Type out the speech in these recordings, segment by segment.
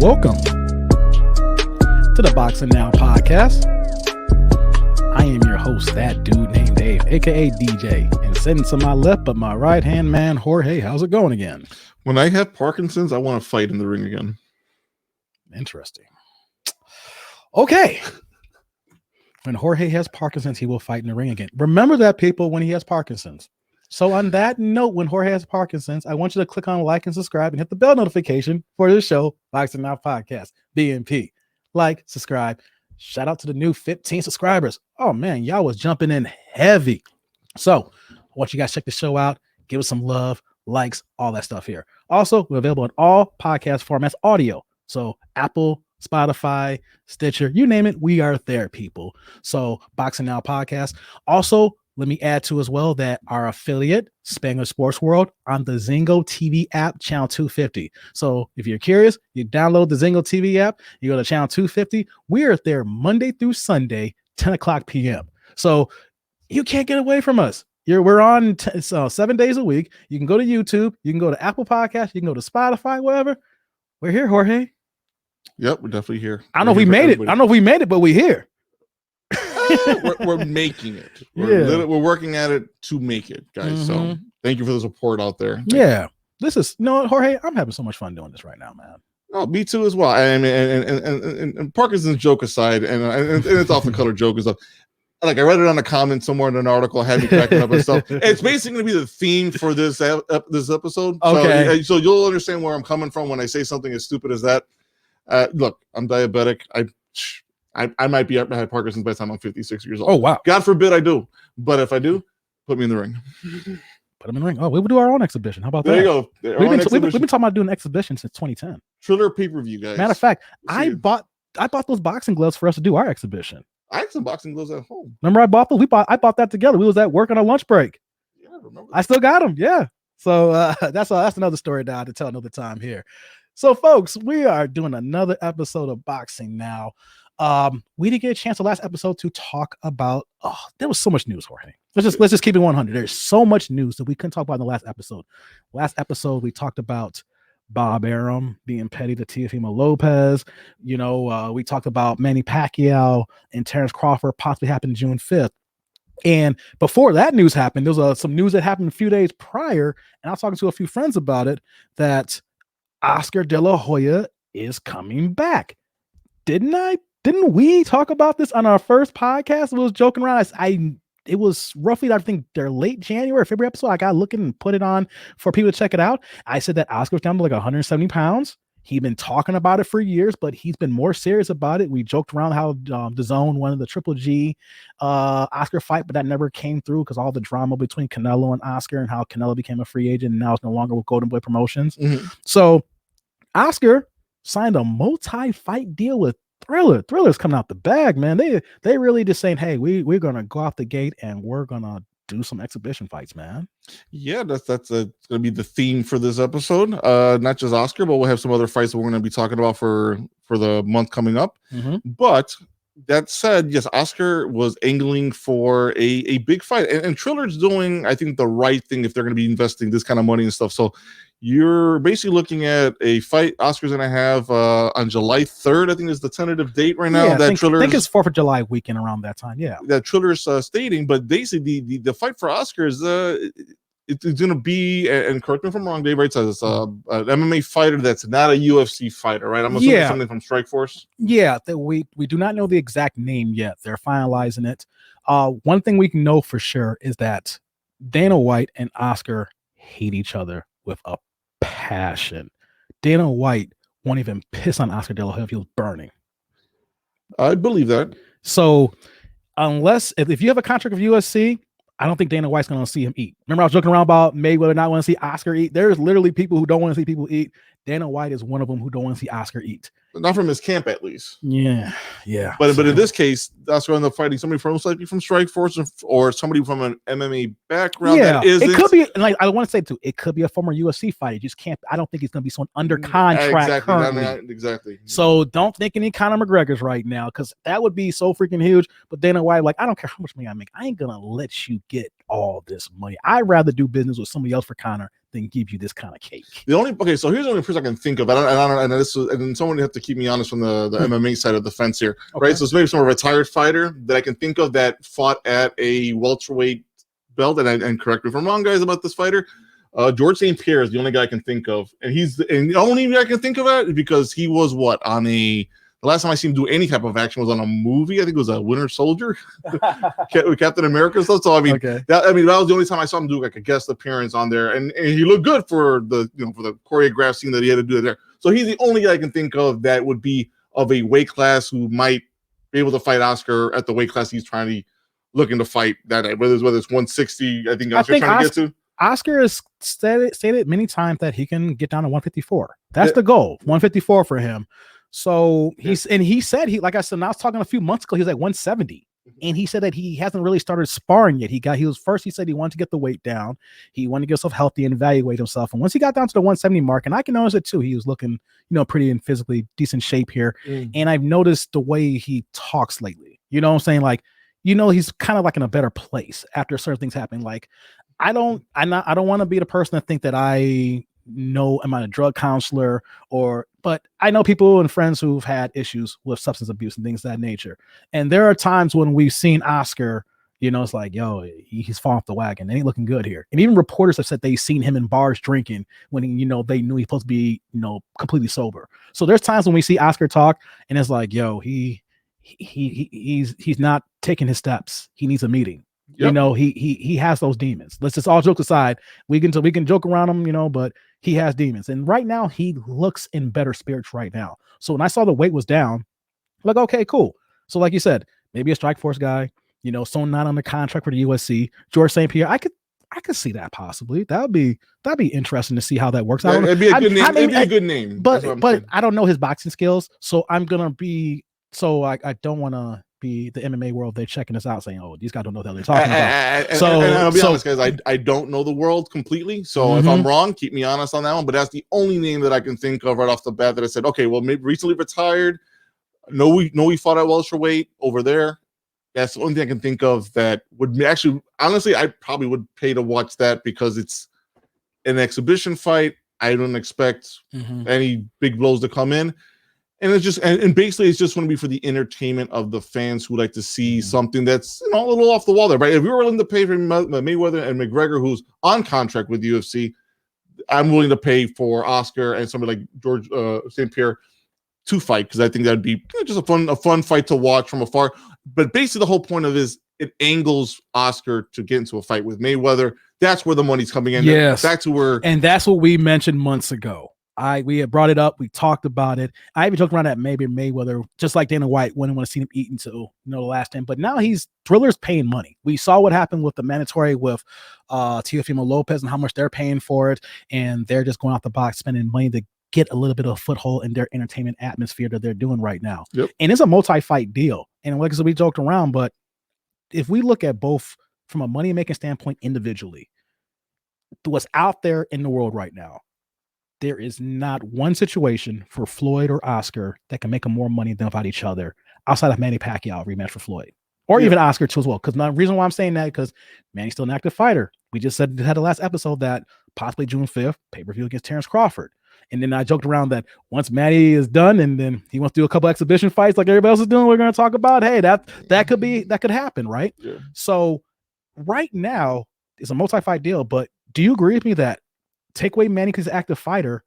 welcome to the Boxing Now podcast. I am your host, that dude named Dave, aka DJ, and sitting to my left but my right hand man, Jorge. How's it going again? When I have Parkinson's, I want to fight in the ring again. Interesting. Okay. When Jorge has Parkinson's, he will fight in the ring again. Remember that, people, when he has Parkinson's. So on that note, when Jorge has Parkinson's, I want you to click on like and subscribe and hit the bell notification for the show, Boxing Now Podcast, BNP. Like, subscribe. Shout out to the new 15 subscribers. Oh, man, y'all was jumping in heavy. So I want you guys to check the show out. Give us some love, likes, all that stuff here. Also, we're available in all podcast formats, audio. So Apple, Spotify, Stitcher, you name it, we are there, people. So Boxing Now Podcast. Also, let me add to as well that our affiliate, Spangler Sports World, on the Zingo TV app, channel 250. So if you're curious, you download the Zingo TV app, you go to channel 250. We are there Monday through Sunday, 10 o'clock p.m. So you can't get away from us. We're on 7 days a week. You can go to YouTube. You can go to Apple Podcasts. You can go to Spotify, whatever. We're here, Jorge. Yep, we're definitely here. I don't know if we made it. I don't know if we made it, but we're here. we're making it. We're working at it to make it, guys. So thank you for the support out there. This is Jorge. I'm having so much fun doing this right now, man. Oh, me too as well. I mean, and Parkinson's joke aside, and it's off the color joke and stuff. Like I read it on a comment somewhere in an article, had me cracking up and stuff. It's basically going to be the theme for this episode. Okay, so you'll understand where I'm coming from when I say something as stupid as that. Look, I'm diabetic. I might be have Parkinson's by the time I'm 56 years old. Oh, wow. God forbid I do. But if I do, put me in the ring. Put them in the ring. Oh, we would do our own exhibition. How about there that? You go. We've been talking about doing an exhibition since 2010. Triller pay-per-view, guys. Matter of fact, I bought those boxing gloves for us to do our exhibition. I had some boxing gloves at home. Remember I bought those? I bought that together. We was at work on a lunch break. Yeah, I remember. I still got them. Yeah. So that's another story that I had to tell another time here. So, folks, we are doing another episode of Boxing Now. We didn't get a chance the last episode to talk about. Oh, there was so much news, Jorge. Let's just keep it 100. There's so much news that we couldn't talk about in the last episode. Last episode, we talked about Bob Arum being petty to Teofimo Lopez. We talked about Manny Pacquiao and Terrence Crawford possibly happening June 5th. And before that news happened, there was some news that happened a few days prior, and I was talking to a few friends about it, that Oscar De La Hoya is coming back. Didn't we talk about this on our first podcast? We was joking around. It was roughly, I think, their late January, February episode. I got looking and put it on for people to check it out. I said that Oscar was down to like 170 pounds. He'd been talking about it for years, but he's been more serious about it. We joked around how the Zone wanted the Triple G Oscar fight, but that never came through because all the drama between Canelo and Oscar and how Canelo became a free agent and now is no longer with Golden Boy Promotions. So Oscar signed a multi-fight deal with Triller. Thriller's coming out the bag, man. They really just saying, hey, we're gonna go out the gate and we're gonna do some exhibition fights, man. Yeah, that's gonna be the theme for this episode. Not just Oscar, but we'll have some other fights that we're gonna be talking about for the month coming up. But that said, yes, Oscar was angling for a big fight, and Triller's doing, I think, the right thing if they're going to be investing this kind of money and stuff. So you're basically looking at a fight Oscar's going to have on July 3rd, I think is the tentative date right now. Yeah, I think it's 4th of July weekend around that time. Yeah, that Triller's stating, but basically the fight for Oscar is it's going to be, and correct me if I'm wrong, Dave, right? Says it's an MMA fighter that's not a UFC fighter, right? I'm assuming something from Strikeforce. Yeah, we do not know the exact name yet. They're finalizing it. One thing we can know for sure is that Dana White and Oscar hate each other with a passion. Dana White won't even piss on Oscar De La Hoya if he was burning. I believe that. So unless if you have a contract with USC, I don't think Dana White's going to see him eat. Remember, I was joking around about Mayweather not want to see Oscar eat. There's literally people who don't want to see people eat. Dana White is one of them who don't want to see Oscar eat. Not from his camp, at least. Yeah. But in this case, Oscar ended up fighting somebody from Strikeforce or somebody from an MMA background. Yeah, it could be. Like I want to say too, it could be a former UFC fighter. You just can't. I don't think he's going to be someone under contract currently. Exactly. So don't think any Conor McGregor's right now because that would be so freaking huge. But Dana White, like, I don't care how much money I make. I ain't gonna let you get all this money. I'd rather do business with somebody else for Conor something give you this kind of cake? So here's the only person I can think of, and someone have to keep me honest from the MMA side of the fence here, right? So it's maybe some retired fighter that I can think of that fought at a welterweight belt, and correct me if I'm wrong, guys, about this fighter. George St. Pierre is the only guy I can think of, and the only guy I can think of it because he was the last time I seen him do any type of action was on a movie. I think it was a Winter Soldier with Captain America and stuff. So I mean, that was the only time I saw him do like a guest appearance on there, and he looked good for the choreographed scene that he had to do there. So he's the only guy I can think of that would be of a weight class who might be able to fight Oscar at the weight class he's looking to fight that night. Whether it's 160, I think Oscar's trying to get to. Oscar has stated many times that he can get down to 154. That's the goal, 154 for him. So he said, like I said, I was talking a few months ago, he was like 170. And he said that he hasn't really started sparring yet. He said he wanted to get the weight down. He wanted to get himself healthy and evaluate himself. And once he got down to the 170 mark, and I can notice it too, he was looking, pretty in physically decent shape here. And I've noticed the way he talks lately. You know what I'm saying? Like, he's kind of like in a better place after certain things happen. Like, I don't want to be the person to think that I'm a drug counselor but I know people and friends who've had issues with substance abuse and things of that nature. And there are times when we've seen Oscar, it's like, yo, he's falling off the wagon. They ain't looking good here. And even reporters have said they've seen him in bars drinking when they knew he's supposed to be, completely sober. So there's times when we see Oscar talk and it's like, yo, he's not taking his steps. He needs a meeting. Yep. He has those demons. Let's just all joke aside. We can joke around him, but he has demons. And right now he looks in better spirits right now. So when I saw the weight was down, like, okay, cool. So like you said, maybe a Strike Force guy, someone not on the contract for the USC, George St. Pierre. I could see that possibly. That'd be interesting to see how that works. It'd be a good name. It'd be a good name. But I don't know his boxing skills, so I don't want to be the MMA world. They're checking us out saying, oh, these guys don't know what they're talking about. And I'll be honest, guys, I don't know the world completely. So if I'm wrong, keep me honest on that one. But that's the only name that I can think of right off the bat that I said, okay, well, maybe recently retired. We fought at welterweight over there. That's the only thing I can think of that would actually, honestly, I probably would pay to watch that because it's an exhibition fight. I don't expect any big blows to come in. And it's just, and basically it's just going to be for the entertainment of the fans who like to see something that's a little off the wall there. Right? If you're willing to pay for Mayweather and McGregor, who's on contract with UFC, I'm willing to pay for Oscar and somebody like George St. Pierre to fight because I think that'd be just a fun fight to watch from afar. But basically, the whole point of it angles Oscar to get into a fight with Mayweather. That's where the money's coming in. Yes, that's what we mentioned months ago. We had brought it up. We talked about it. I even joked around that maybe Mayweather, just like Dana White, wouldn't want to see him eat until the last time. But now Thriller's paying money. We saw what happened with the mandatory with Teofimo Lopez and how much they're paying for it, and they're just going out the box spending money to get a little bit of a foothold in their entertainment atmosphere that they're doing right now. Yep. And it's a multi-fight deal. And like I said, we joked around, but if we look at both from a money-making standpoint individually, what's out there in the world right now, there is not one situation for Floyd or Oscar that can make them more money than about each other outside of Manny Pacquiao rematch for Floyd or even Oscar too as well. Because the reason why I'm saying that because Manny's still an active fighter. We just had the last episode that possibly June 5th pay-per-view against Terrence Crawford. And then I joked around that once Manny is done and then he wants to do a couple exhibition fights like everybody else is doing, we're going to talk about, hey, that could happen, right? Yeah. So right now it's a multi-fight deal, but do you agree with me that take away Manny because he's an active fighter,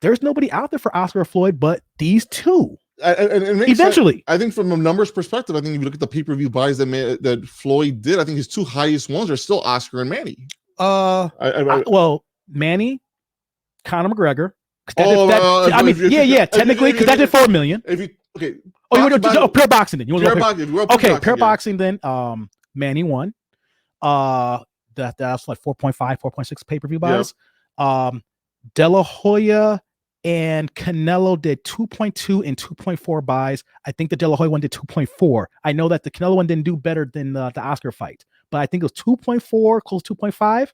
there's nobody out there for Oscar or Floyd but these two? Eventually. I think from a numbers perspective, I think if you look at the pay-per-view buys that Floyd did, I think his two highest ones are still Oscar and Manny. Well, Manny, Conor McGregor. Technically, because that did $4 million. You want to pure boxing then? Pure boxing then. Manny won. That's like 4.5, 4.6 pay-per-view buys. Yep. De La Hoya and Canelo did 2.2 and 2.4 buys. I think the De La Hoya one did 2.4. I know that the Canelo one didn't do better than the Oscar fight, but I think it was 2.4, close to 2.5,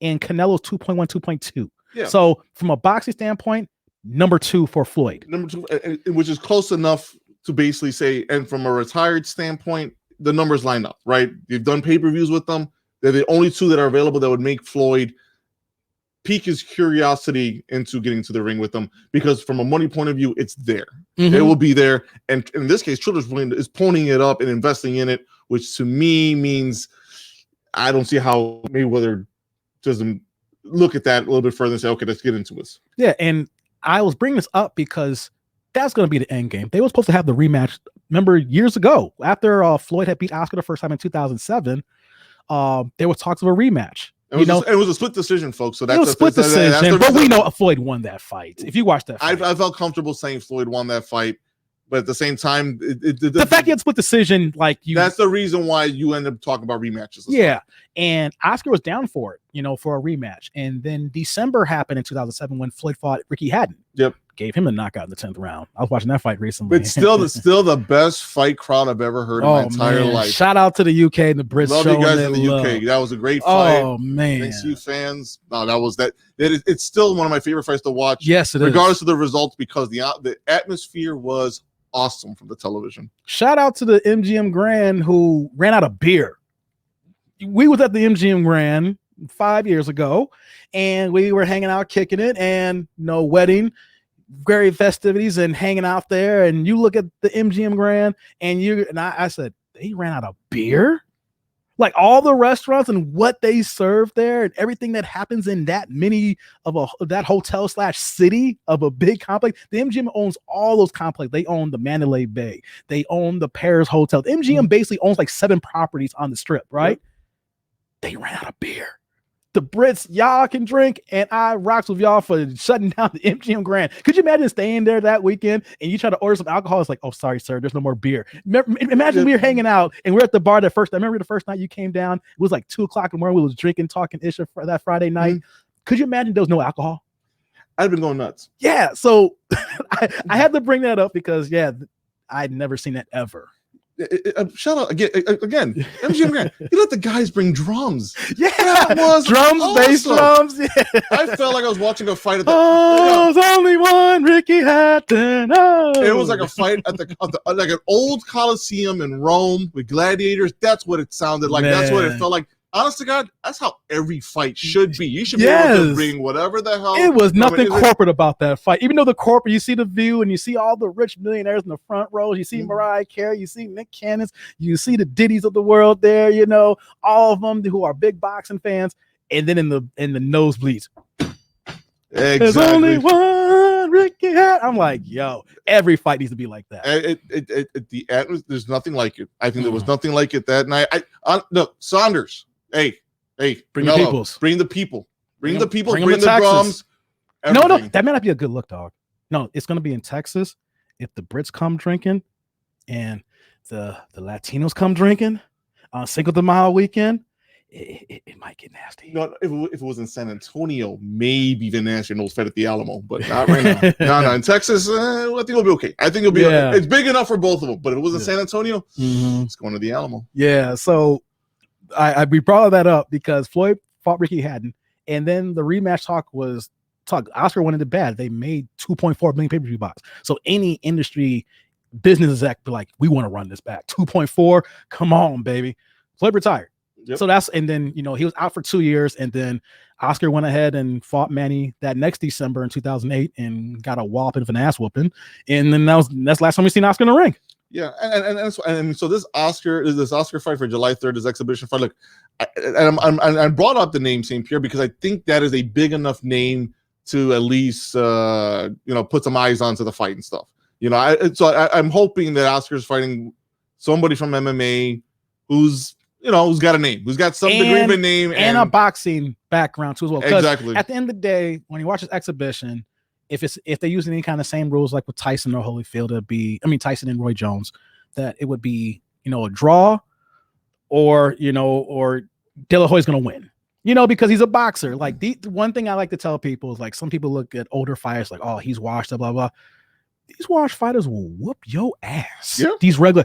and Canelo's 2.1, 2.2. Yeah. So from a boxing standpoint, number 2 for Floyd. Number 2, which is close enough to basically say, and from a retired standpoint, the numbers line up, right? You've done pay-per-views with them. They're the only two that are available that would make Floyd pique his curiosity into getting to the ring with them, because from a money point of view, it's there. Mhm. It will be there. And in this case, Triller's is ponying it up and investing in it, which to me means I don't see how Mayweather doesn't look at that a little bit further and say, okay, let's get into this. Yeah, and I was bringing this up because that's going to be the end game. They were supposed to have the rematch. Remember, years ago, after Floyd had beat Oscar the first time in 2007, there was talks of a rematch. It was a split decision, folks. So that's it was a split decision, but we know Floyd won that fight. If you watch that fight. I felt comfortable saying Floyd won that fight, but at the same time, the fact you had split decision, that's the reason why you end up talking about rematches. Yeah, and Oscar was down for it, for a rematch. And then December happened in 2007 when Floyd fought Ricky Hatton. Yep. Gave him a knockout in the 10th round. I was watching that fight recently. But still the best fight crowd I've ever heard in my entire life. Shout out to the UK and the Brits. Love you guys in the UK. That was a great fight. Oh man. Thanks to you fans. No, it's still one of my favorite fights to watch. Yes, it is. Regardless of the results, because the atmosphere was awesome from the television. Shout out to the MGM Grand who ran out of beer. We was at the MGM Grand 5 years ago, and we were hanging out, kicking it, and wedding, great festivities, and hanging out there. And you look at the MGM Grand, and I said, they ran out of beer. Like all the restaurants and what they serve there, and everything that happens in that mini of that hotel / city of a big complex. The MGM owns all those complexes. They own the Mandalay Bay. They own the Paris Hotel. The MGM basically owns like 7 properties on the Strip, right? Yep. They ran out of beer. The Brits, y'all can drink, and I rocks with y'all for shutting down the MGM Grand. Could you imagine staying there that weekend and you try to order some alcohol? It's like, oh, sorry, sir, there's no more beer. Imagine we were hanging out and we're at the bar I remember the first night you came down. It was like 2:00 in the morning. We was drinking, talking ish for that Friday night. Mm-hmm. Could you imagine there was no alcohol? I'd been going nuts. Yeah, so I had to bring that up because, I'd never seen that ever. Shout out again, MGM Grand. You let the guys bring drums. Yeah, that was drums, awesome. Bass drums. Yeah. I felt like I was watching a fight at the. There's only one Ricky Hatton. It was like a fight at like an old Coliseum in Rome with gladiators. That's what it sounded like. Man. That's what it felt like. Honest to God, that's how every fight should be. You should be able to bring whatever the hell. It was nothing corporate about that fight. Even though the corporate, you see the view and you see all the rich millionaires in the front rows. You see Mariah Carey, you see Nick Cannon's, you see the Diddy's of the world there. All of them who are big boxing fans. And then in the nosebleeds, exactly. There's only one Ricky Hatton. I'm like, yo, every fight needs to be like that. The atmosphere, there's nothing like it. I think there was nothing like it that night. Look, Saunders. Hey, bring the people. Bring the people. Bring the Texas. drums. Everything. No, that may not be a good look, dog. No, it's going to be in Texas. If the Brits come drinking and the Latinos come drinking on Cinco de Mayo weekend, it might get nasty. No, if it was in San Antonio, maybe even nasty and those fed at the Alamo, but not right now. No, in Texas, I think it'll be okay. I think it'll be okay. It's big enough for both of them, but if it was in San Antonio, it's going to the Alamo. Yeah, so we brought that up because Floyd fought Ricky Hatton, and then the rematch talk. Oscar wanted it bad. They made 2.4 million pay-per-view box. So any industry business exec be like, we want to run this back. 2.4, come on, baby. Floyd retired. Yep. So and then he was out for 2 years, and then Oscar went ahead and fought Manny that next December in 2008 and got a whopping of an ass whooping. And then that's the last time we seen Oscar in the ring. Yeah, and so this Oscar fight for July 3rd, this exhibition fight. Look, I brought up the name St. Pierre because I think that is a big enough name to at least put some eyes onto the fight and stuff. I'm hoping that Oscar's fighting somebody from MMA who's got a name, who's got some degree of a name and a boxing background too as well. Exactly. At the end of the day, when you watch this exhibition, if they use any kind of same rules like with Tyson or Holyfield, Tyson and Roy Jones, that it would be a draw, or De La Hoya's gonna win. Because he's a boxer. Like the one thing I like to tell people is like some people look at older fighters like, oh, he's washed, blah blah. These washed fighters will whoop your ass. Yeah. These regular,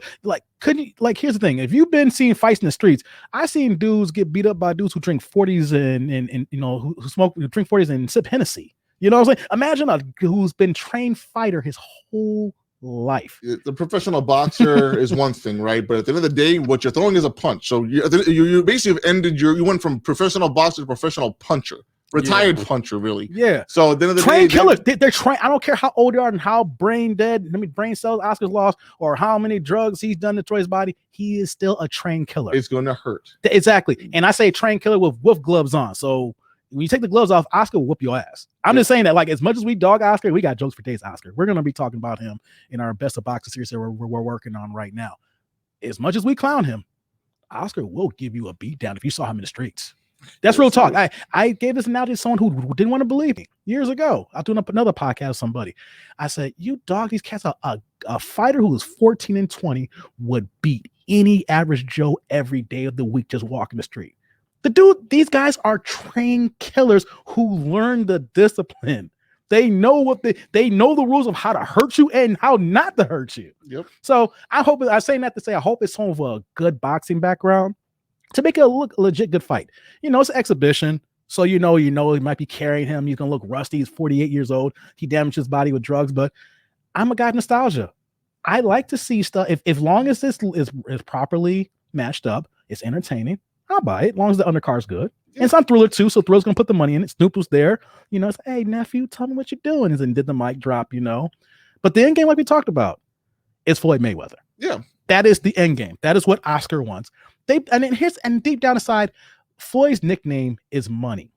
here's the thing. If you've been seeing fights in the streets, I've seen dudes get beat up by dudes who drink 40s and who drink 40s and sip Hennessy. You know what I'm saying? Imagine who's been trained fighter his whole life. The professional boxer is one thing, right? But at the end of the day, what you're throwing is a punch. So you basically have ended you went from professional boxer to professional puncher. retired puncher, really. Yeah. So at the end of the trained day, killers. They're trained. I don't care how old they are and how brain dead, how many brain cells Oscar's lost, or how mmany drugs he's done to Troy's body. He is still a trained killer. It's going to hurt. Exactly. And I say trained killer with gloves on. So when you take the gloves off, Oscar will whoop your ass. I'm just saying that, like, as much as we dog Oscar, we got jokes for days. Oscar. We're gonna be talking about him in our Best of Boxing series that we're working on right now. As much as we clown him, Oscar will give you a beat down if you saw him in the streets. That's real talk. I gave this analogy to someone who didn't want to believe me years ago. I was doing another podcast with somebody. I said, you dog these cats. A fighter who was 14 and 20 would beat any average Joe every day of the week just walking the street. These guys are trained killers who learn the discipline. They know they know the rules of how to hurt you and how not to hurt you. Yep. So I'm saying that to say I hope it's home of a good boxing background to make it look a legit good fight. It's an exhibition. So he might be carrying him. He's gonna look rusty. He's 48 years old. He damaged his body with drugs, but I'm a guy of nostalgia. I like to see stuff. If long as this is properly matched up, it's entertaining. I'll buy it as long as the undercard's good. Yeah. And it's on Triller too, so Thriller's gonna put the money in it. Snoop was there. It's, hey nephew, tell me what you're doing. And then did the mic drop, But the end game, like we talked about, is Floyd Mayweather. Yeah. That is the end game. That is what Oscar wants. And deep down inside, Floyd's nickname is money.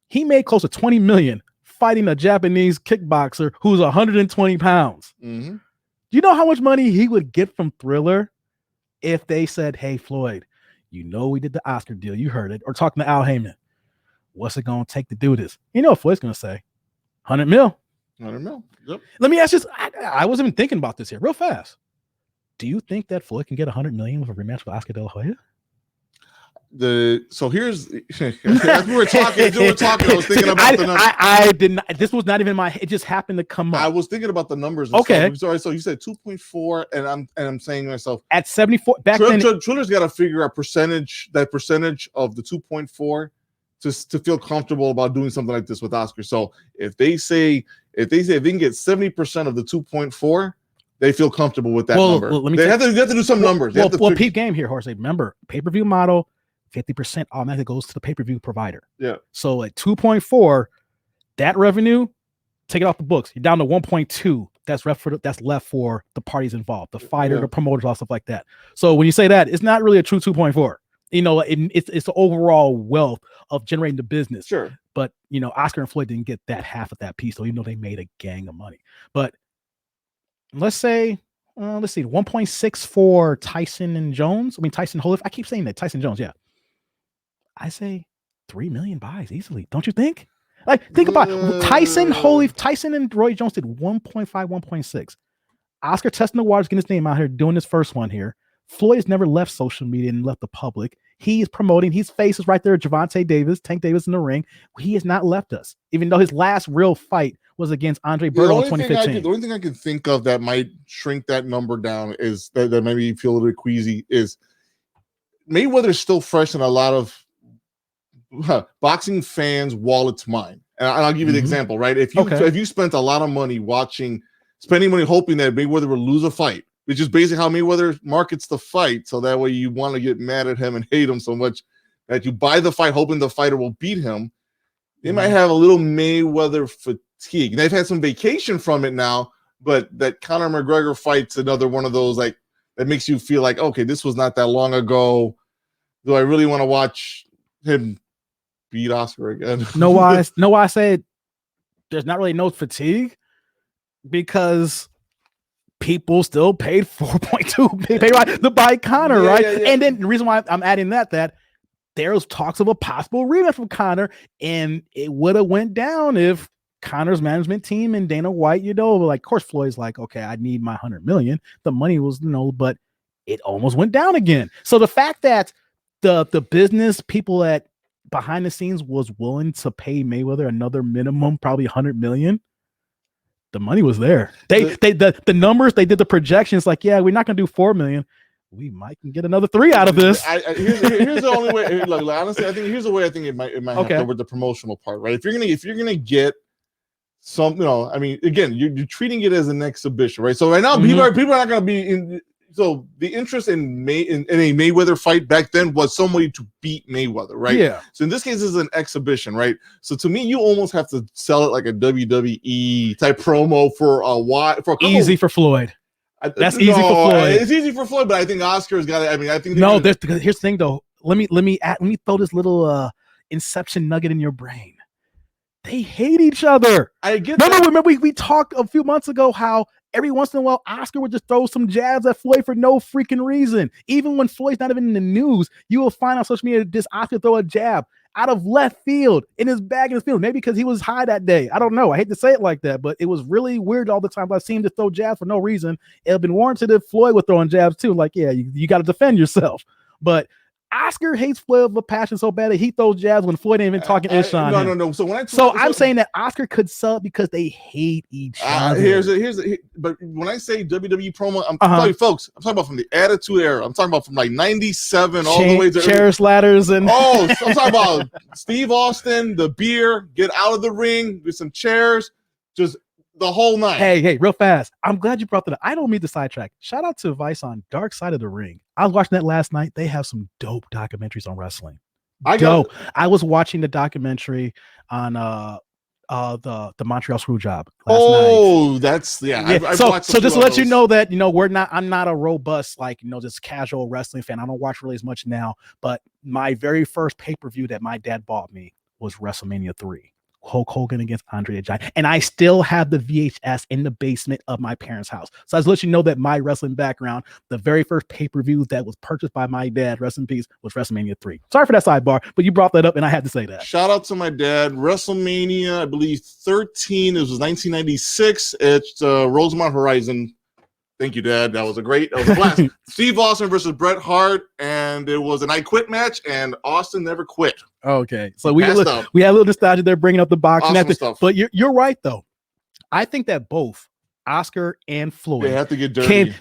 He made close to $20 million fighting a Japanese kickboxer who's 120 pounds. Mm-hmm. Do you know how much money he would get from Thriller if they said, hey, Floyd, we did the Oscar deal. You heard it. Or talking to Al Heyman. What's it going to take to do this? What Floyd's going to say? 100 mil. 100 mil. Yep. Let me ask you, I wasn't even thinking about this here real fast. Do you think that Floyd can get 100 million with a rematch with Oscar De La Hoya? So here's as we were talking, I was thinking about the numbers. I did not. This was not even it just happened to come up. I was thinking about the numbers. Okay. Sorry. So you said 2.4, and I'm saying to myself, at 74 back then, Triller's got to figure a percentage of the 2.4 to feel comfortable about doing something like this with Oscar. So if they can get 70% of the 2.4, they feel comfortable with that number. Well, they have to do some numbers. Peep game here, Jorge. Remember, pay-per-view model, 50% automatically goes to the pay-per-view provider. Yeah. So at 2.4, that revenue, take it off the books. You're down to 1.2. That's left for the parties involved, the fighter, the promoters, all stuff like that. So when you say that, it's not really a true 2.4. It's the overall wealth of generating the business. Sure. But Oscar and Floyd didn't get that half of that piece, so even though they made a gang of money. But let's say, 1.6 for Tyson and Jones. I mean, Tyson Holyfield. I keep saying that. Tyson Jones, yeah. I say 3 million buys easily. Don't you think? Like, think about it. Tyson and Roy Jones did 1.5, 1.6. Oscar testing the waters, getting his name out here, doing his first one here. Floyd has never left social media and left the public. He is promoting. His face is right there. Tank Davis in the ring. He has not left us, even though his last real fight was against Andre Berto in 2015. The only thing I can think of that might shrink that number down is that maybe you feel a little bit queasy is Mayweather's still fresh in a lot of boxing fans' wallets mind. And I'll give you the example, right? If you spent a lot of money spending money hoping that Mayweather would lose a fight, which is basically how Mayweather markets the fight, so that way you want to get mad at him and hate him so much that you buy the fight hoping the fighter will beat him. They might have a little Mayweather fatigue. They've had some vacation from it now, but that Conor McGregor fight's another one of those that makes you feel like, okay, this was not that long ago. Do I really want to watch him beat Oscar again? No, I said there's not really no fatigue because people still paid 4.2 to buy Conor, right? Yeah. And then the reason why I'm adding that there's talks of a possible rematch from Conor, and it would have went down if Conor's management team and Dana White, of course Floyd's like, okay, I need my 100 million. The money was, but it almost went down again. So the fact that the business people at behind the scenes was willing to pay Mayweather another minimum, probably 100 million. The money was there. The numbers, they did the projections like, yeah, we're not going to do 4 million. We might can get another 3 out of this. Here's the only way. Look, honestly, I think here's the way I think it might have to with the promotional part, right? If you're gonna get some, I mean, again, you're treating it as an exhibition, right? So right now, people are not gonna be so the interest in a Mayweather fight back then was somebody to beat Mayweather, right? Yeah. So in this case, this is an exhibition, right? So to me, you almost have to sell it like a WWE type promo for a couple. Easy for Floyd. That's easy for Floyd. It's easy for Floyd, but I think Oscar's got it. I mean, I think no. Here's the thing, though. Let me throw this little inception nugget in your brain. They hate each other. I get. Remember we talked a few months ago how every once in a while Oscar would just throw some jabs at Floyd for no freaking reason. Even when Floyd's not even in the news, you will find on social media this Oscar throw a jab out of left field in his bag in his field. Maybe because he was high that day. I don't know. I hate to say it like that, but it was really weird all the time. I've seen him just throw jabs for no reason. It had been warranted if Floyd was throwing jabs too. Like, yeah, you got to defend yourself. But Oscar hates Floyd with a passion so bad that he throws jabs when Floyd ain't even talking ish on him. No. I'm saying that Oscar could sell it because they hate each other. But when I say WWE promo, I'm talking, folks. I'm talking about from the Attitude Era. I'm talking about from like '97 all the way to chairs, ladders, and I'm talking about Steve Austin, the beer, get out of the ring with some chairs, just the whole night. Hey, real fast. I'm glad you brought that up. I don't mean to sidetrack. Shout out to Vice on Dark Side of the Ring. I was watching that last night. They have some dope documentaries on wrestling. I was watching the documentary on the Montreal Screwjob last night. That's so just to let you know that I'm not a robust just casual wrestling fan. I don't watch really as much now, but my very first pay-per-view that my dad bought me was WrestleMania 3. Hulk Hogan against Andre the Giant, and I still have the VHS in the basement of my parents' house. So I was letting you know that my wrestling background, the very first pay-per-view that was purchased by my dad, rest in peace, was WrestleMania 3. Sorry for that sidebar, but you brought that up, and I had to say that. Shout out to my dad. WrestleMania, I believe 13. It was 1996 at Rosemont Horizon. Thank you, Dad. That was a blast. Steve Austin versus Bret Hart, and it was an I Quit match, and Austin never quit. Okay, so we had a little nostalgia there, bringing up the boxing stuff. But you're right though. I think that both Oscar and Floyd they have to get dirty.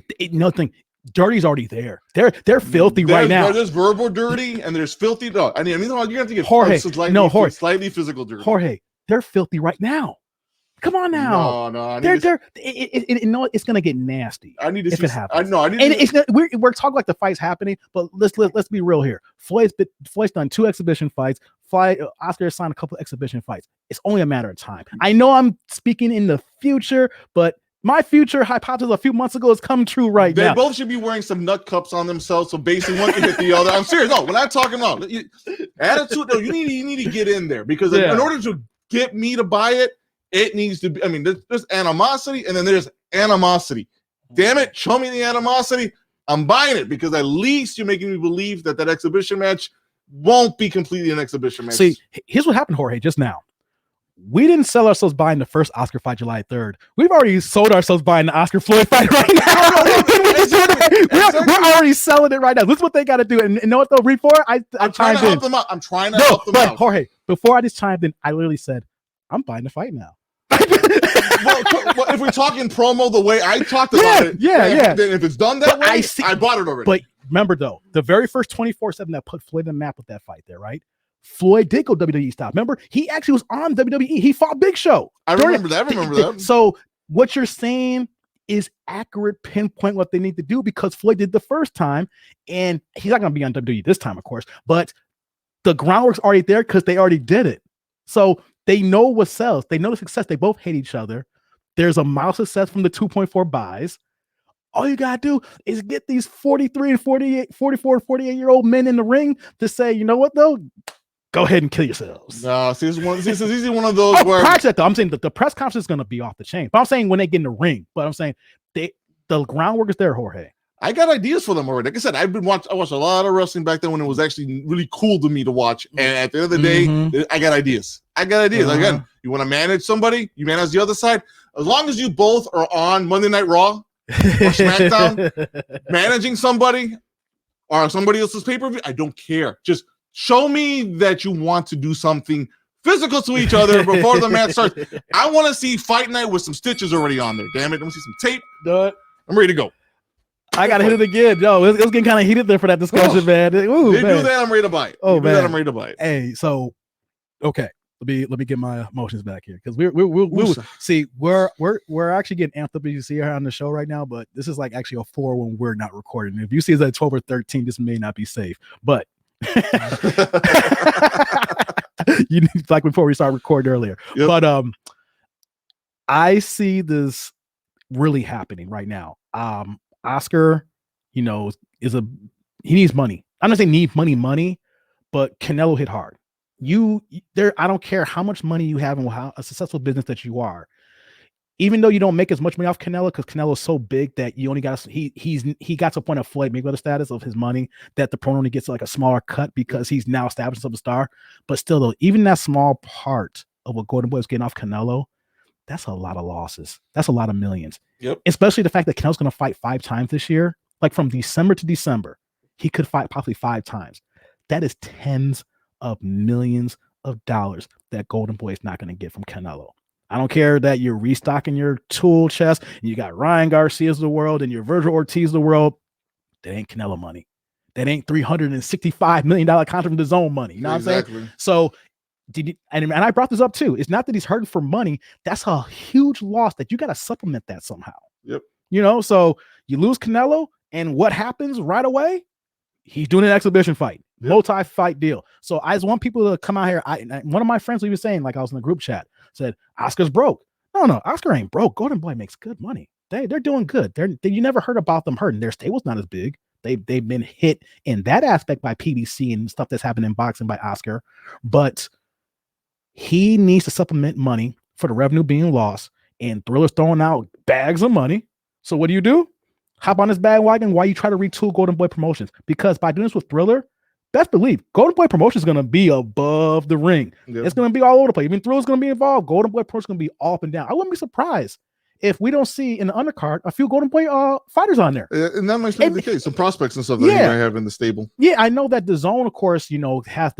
Dirty's already there. They're filthy right now. There's verbal dirty and there's filthy. No, I mean you have to get Jorge. Slightly physical dirty. Jorge, they're filthy right now. Come on now. No. It's gonna get nasty. I need to if see. It happens. We're talking like the fight's happening, but let's be real here. Floyd's done 2 exhibition fights. Oscar has signed a couple of exhibition fights. It's only a matter of time. I know I'm speaking in the future, but my future hypothesis a few months ago has come true now. They both should be wearing some nut cups on themselves, so basically one can hit the other. I'm serious. No, when I'm talking about attitude, no, you need to get in there because in order to get me to buy it. It needs to be. I mean, there's animosity, and then there's animosity. Damn it, show me the animosity. I'm buying it because at least you're making me believe that exhibition match won't be completely an exhibition match. See, here's what happened, Jorge, just now. We didn't sell ourselves buying the first Oscar fight July 3rd. We've already sold ourselves buying the Oscar Floyd fight right now. We're already selling it right now. This is what they got to do. And you know what, though, before I chimed in. I'm trying to help them out. Jorge, before I just chimed in, I literally said, I'm buying the fight now. well, if we're talking promo the way I talked about it, then if it's done that way, I bought it already. But remember, though, the very first 24/7 that put Floyd in the map with that fight there, right? Floyd did go WWE style. Remember, he actually was on WWE. He fought Big Show. I remember that. So what you're saying is accurate, pinpoint what they need to do because Floyd did the first time, and he's not going to be on WWE this time, of course, but the groundwork's already there because they already did it. So they know what sells. They know the success. They both hate each other. There's a mild success from the 2.4 buys. All you got to do is get these 43 and 48, 44 and 48-year-old men in the ring to say, you know what, though? Go ahead and kill yourselves. No, see, this is one of those where... Prior to that, though, I'm saying that the press conference is going to be off the chain. But I'm saying when they get in the ring. But I'm saying the groundwork is there, Jorge. I got ideas for them already. Like I said, I watched a lot of wrestling back then when it was actually really cool to me to watch. And at the end of the day, I got ideas. Again, you want to manage somebody, you manage the other side. As long as you both are on Monday Night Raw or SmackDown, managing somebody or somebody else's pay-per-view, I don't care. Just show me that you want to do something physical to each other before the match starts. I want to see Fight Night with some stitches already on there. Damn it. Let me see some tape. I'm ready to go. I gotta hit it again. Yo, it was getting kind of heated there for that discussion, man. Ooh, they do that, I'm ready to buy it. I'm ready to buy it. Hey, so okay. let me get my emotions back here because we'll see we're actually getting amped up as you see her on the show right now, but this is like actually a 4 when we're not recording. If you see it's at 12 or 13, this may not be safe, but you need like before we start recording earlier. Yep. But I see this really happening right now. Oscar, he needs money. I'm not saying need money, but Canelo hit hard. I don't care how much money you have and how a successful business that you are, even though you don't make as much money off Canelo because Canelo is so big that you only got he got to a point of Floyd Mayweather status of his money that the pro only gets like a smaller cut because he's now established as a star. But still, though, even that small part of what Golden Boy is getting off Canelo, that's a lot of losses. That's a lot of millions. Yep. Especially the fact that Canelo's going to fight 5 times this year, like from December to December, he could fight possibly 5 times. That is tens of millions of dollars that Golden Boy is not going to get from Canelo. I don't care that you're restocking your tool chest and you got Ryan Garcia's of the world and your Virgil Ortiz of the world. That ain't Canelo money. That ain't $365 million contract from the zone money. You know what I'm saying? So and I brought this up too. It's not that he's hurting for money. That's a huge loss that you got to supplement that somehow. Yep. So you lose Canelo and what happens right away? He's doing an exhibition fight, multi-fight deal. So I just want people to come out here. One of my friends was saying, like I was in the group chat, said, Oscar's broke. No, Oscar ain't broke. Golden Boy makes good money. They're doing good. You never heard about them hurting. Their stable's not as big. They've been hit in that aspect by PBC and stuff that's happened in boxing by Oscar. But he needs to supplement money for the revenue being lost. And Thriller's throwing out bags of money. So what do? Hop on this bandwagon while you try to retool Golden Boy Promotions. Because by doing this with Thriller, best believe Golden Boy Promotions is going to be above the ring. Yep. It's going to be all over the place. Even Thriller's going to be involved. Golden Boy Promotions is going to be all up and down. I wouldn't be surprised if we don't see in the undercard a few Golden Boy fighters on there. And that might be the case. Some prospects and stuff that he might have in the stable. Yeah, I know that the zone, of course, has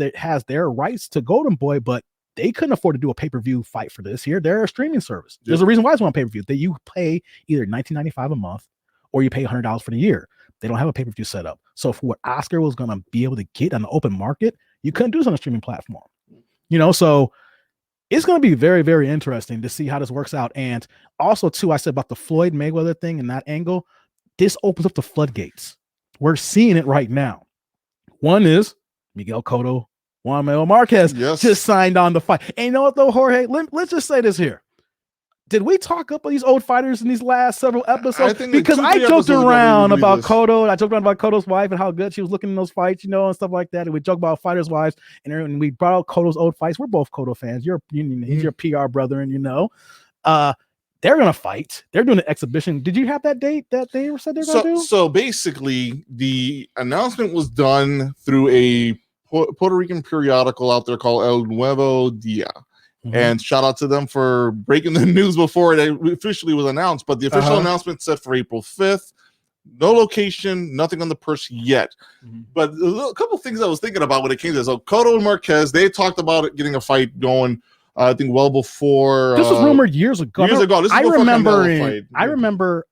their rights to Golden Boy, but they couldn't afford to do a pay-per-view fight for this year. They're a streaming service. Yep. There's a reason why it's on pay-per-view. That you pay either $19.95 a month or you pay $100 for the year. They don't have a pay-per-view set up. So for what Oscar was going to be able to get on the open market, you couldn't do this on a streaming platform. So it's going to be very, very interesting to see how this works out. And also, too, I said about the Floyd Mayweather thing and that angle, this opens up the floodgates. We're seeing it right now. One is Miguel Cotto, Juan Manuel Marquez just signed on the fight. And you know what, though, Jorge? Let's just say this here. Did we talk up these old fighters in these last several episodes? Because I joked around about Cotto. I joked around about Cotto's wife and how good she was looking in those fights, and stuff like that. And we joked about fighters' wives, and we brought out Cotto's old fights. We're both Cotto fans. He's your PR brother, and they're gonna fight. They're doing an exhibition. Did you have that date that they said they're gonna do? So basically, the announcement was done through a Puerto Rican periodical out there called El Nuevo Dia. Mm-hmm. And shout out to them for breaking the news before it officially was announced. But the official announcement set for April 5th. No location, nothing on the purse yet. Mm-hmm. But a couple of things I was thinking about when it came to this. So Cotto and Marquez, they talked about it getting a fight going, I think, well before. This was rumored years ago. This I remember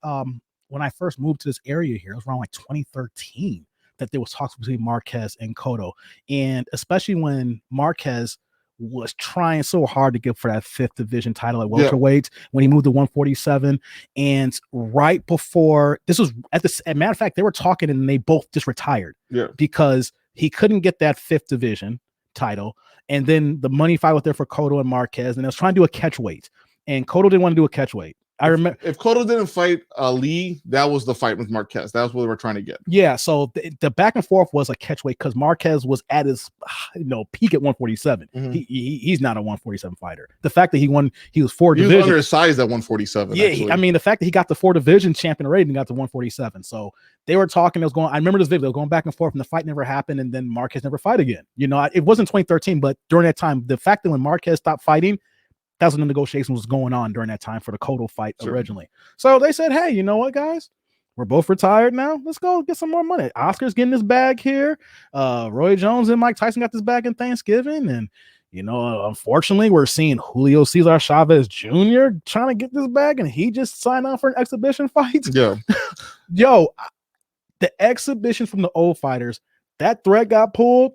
when I first moved to this area here, it was around like 2013 that there was talks between Marquez and Cotto. And especially when Marquez was trying so hard to get for that 5th division title at welterweight when he moved to 147. And right before this was as a matter of fact, they were talking and they both just retired because he couldn't get that 5th division title. And then the money fight was there for Cotto and Marquez, and they was trying to do a catch weight, and Cotto didn't want to do a catch weight. I remember if Cotto didn't fight Ali, that was the fight with Marquez. That's what they were trying to get. Yeah, so the back and forth was a catchweight because Marquez was at his peak at 147. Mm-hmm. He's not a 147 fighter. The fact that he was 4 division. He was undersized at 147. Yeah, the fact that he got the 4 division champion already and got to 147. So they were talking. It was going. I remember this video. They were going back and forth, and the fight never happened. And then Marquez never fight again. It wasn't 2013, but during that time, the fact that when Marquez stopped fighting, that's when the negotiation was going on during that time for the Cotto fight originally. So they said, hey, you know what, guys? We're both retired now. Let's go get some more money. Oscar's getting this bag here. Roy Jones and Mike Tyson got this bag in Thanksgiving. And, unfortunately, we're seeing Julio Cesar Chavez Jr. trying to get this bag, and he just signed on for an exhibition fight. Yeah. Yo, the exhibition from the old fighters, that thread got pulled.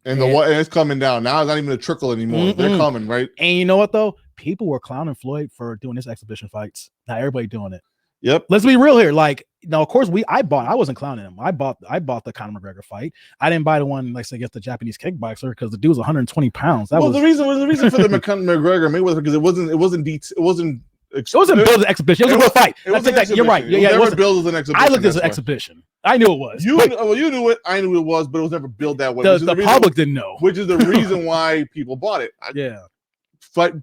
And it's coming down. Now it's not even a trickle anymore. They're coming, right? And you know what, though? People were clowning Floyd for doing his exhibition fights. Now everybody doing it. Yep. Let's be real here. Like, now, of course, I wasn't clowning him. I bought the Conor McGregor fight. I didn't buy the one, like, say, against the Japanese kickboxer because the dude was 120 pounds. The reason for the McGregor Mayweather because it wasn't billed as an exhibition. It was a real fight. You're right. It was never billed as an exhibition. I looked at it as an exhibition. I knew it was. You knew it. I knew it was, but it was never billed that way. The public didn't know. Which is the reason why people bought it. Yeah.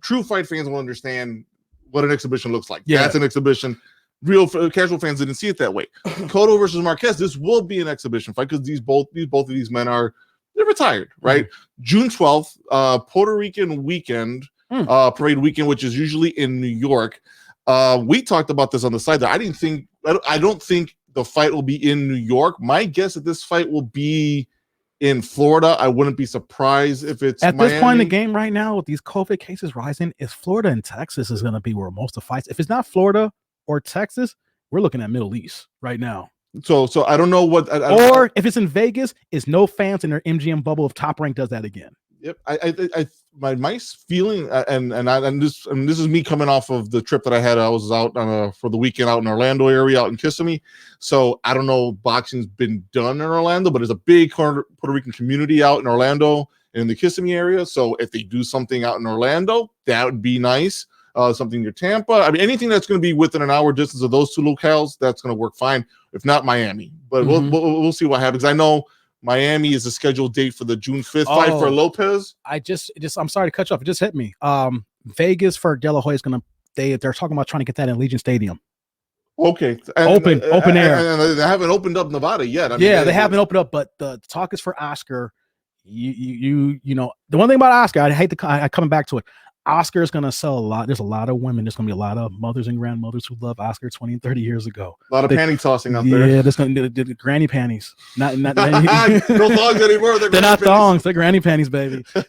True fight fans will understand what an exhibition looks like. Yeah. That's an exhibition. Real casual fans didn't see it that way. Cotto versus Marquez, this will be an exhibition fight because both of these men they're retired, right? June 12th, Puerto Rican weekend, parade weekend, which is usually in New York. We talked about this on the side. I don't think the fight will be in New York. My guess that this fight will be in Florida. I wouldn't be surprised if it's at Miami. This point in the game right now with these COVID cases rising. Is Florida and Texas is going to be where most of the fights. If it's not Florida or Texas, we're looking at Middle East right now. So I don't know what. Or if it's in Vegas, is no fans in their MGM bubble if Top Rank does that again. Yep. My feeling, and this is me coming off of the trip that I had. I was out for the weekend out in Orlando area, out in Kissimmee. So I don't know, boxing's been done in Orlando, but there's a big Puerto Rican community out in Orlando and in the Kissimmee area. So if they do something out in Orlando, that would be nice. Something near Tampa. I mean, anything that's going to be within an hour distance of those two locales, that's going to work fine. If not Miami, but we'll see what happens. I know Miami is a scheduled date for the June 5th fight for Lopez. I'm sorry to cut you off. It just hit me. Vegas for De La Hoya is going to. They're talking about trying to get that in Allegiant Stadium. Okay, open air. And they haven't opened up Nevada yet. They haven't opened up, but the talk is for Oscar. You know the one thing about Oscar, I coming back to it. Oscar is going to sell a lot. There's a lot of women. There's going to be a lot of mothers and grandmothers who love Oscar 20 and 30 years ago. A lot of panty tossing out there. Yeah, there's going to be the granny panties. Not no thongs anymore. They're not thongs. They're granny panties, baby. So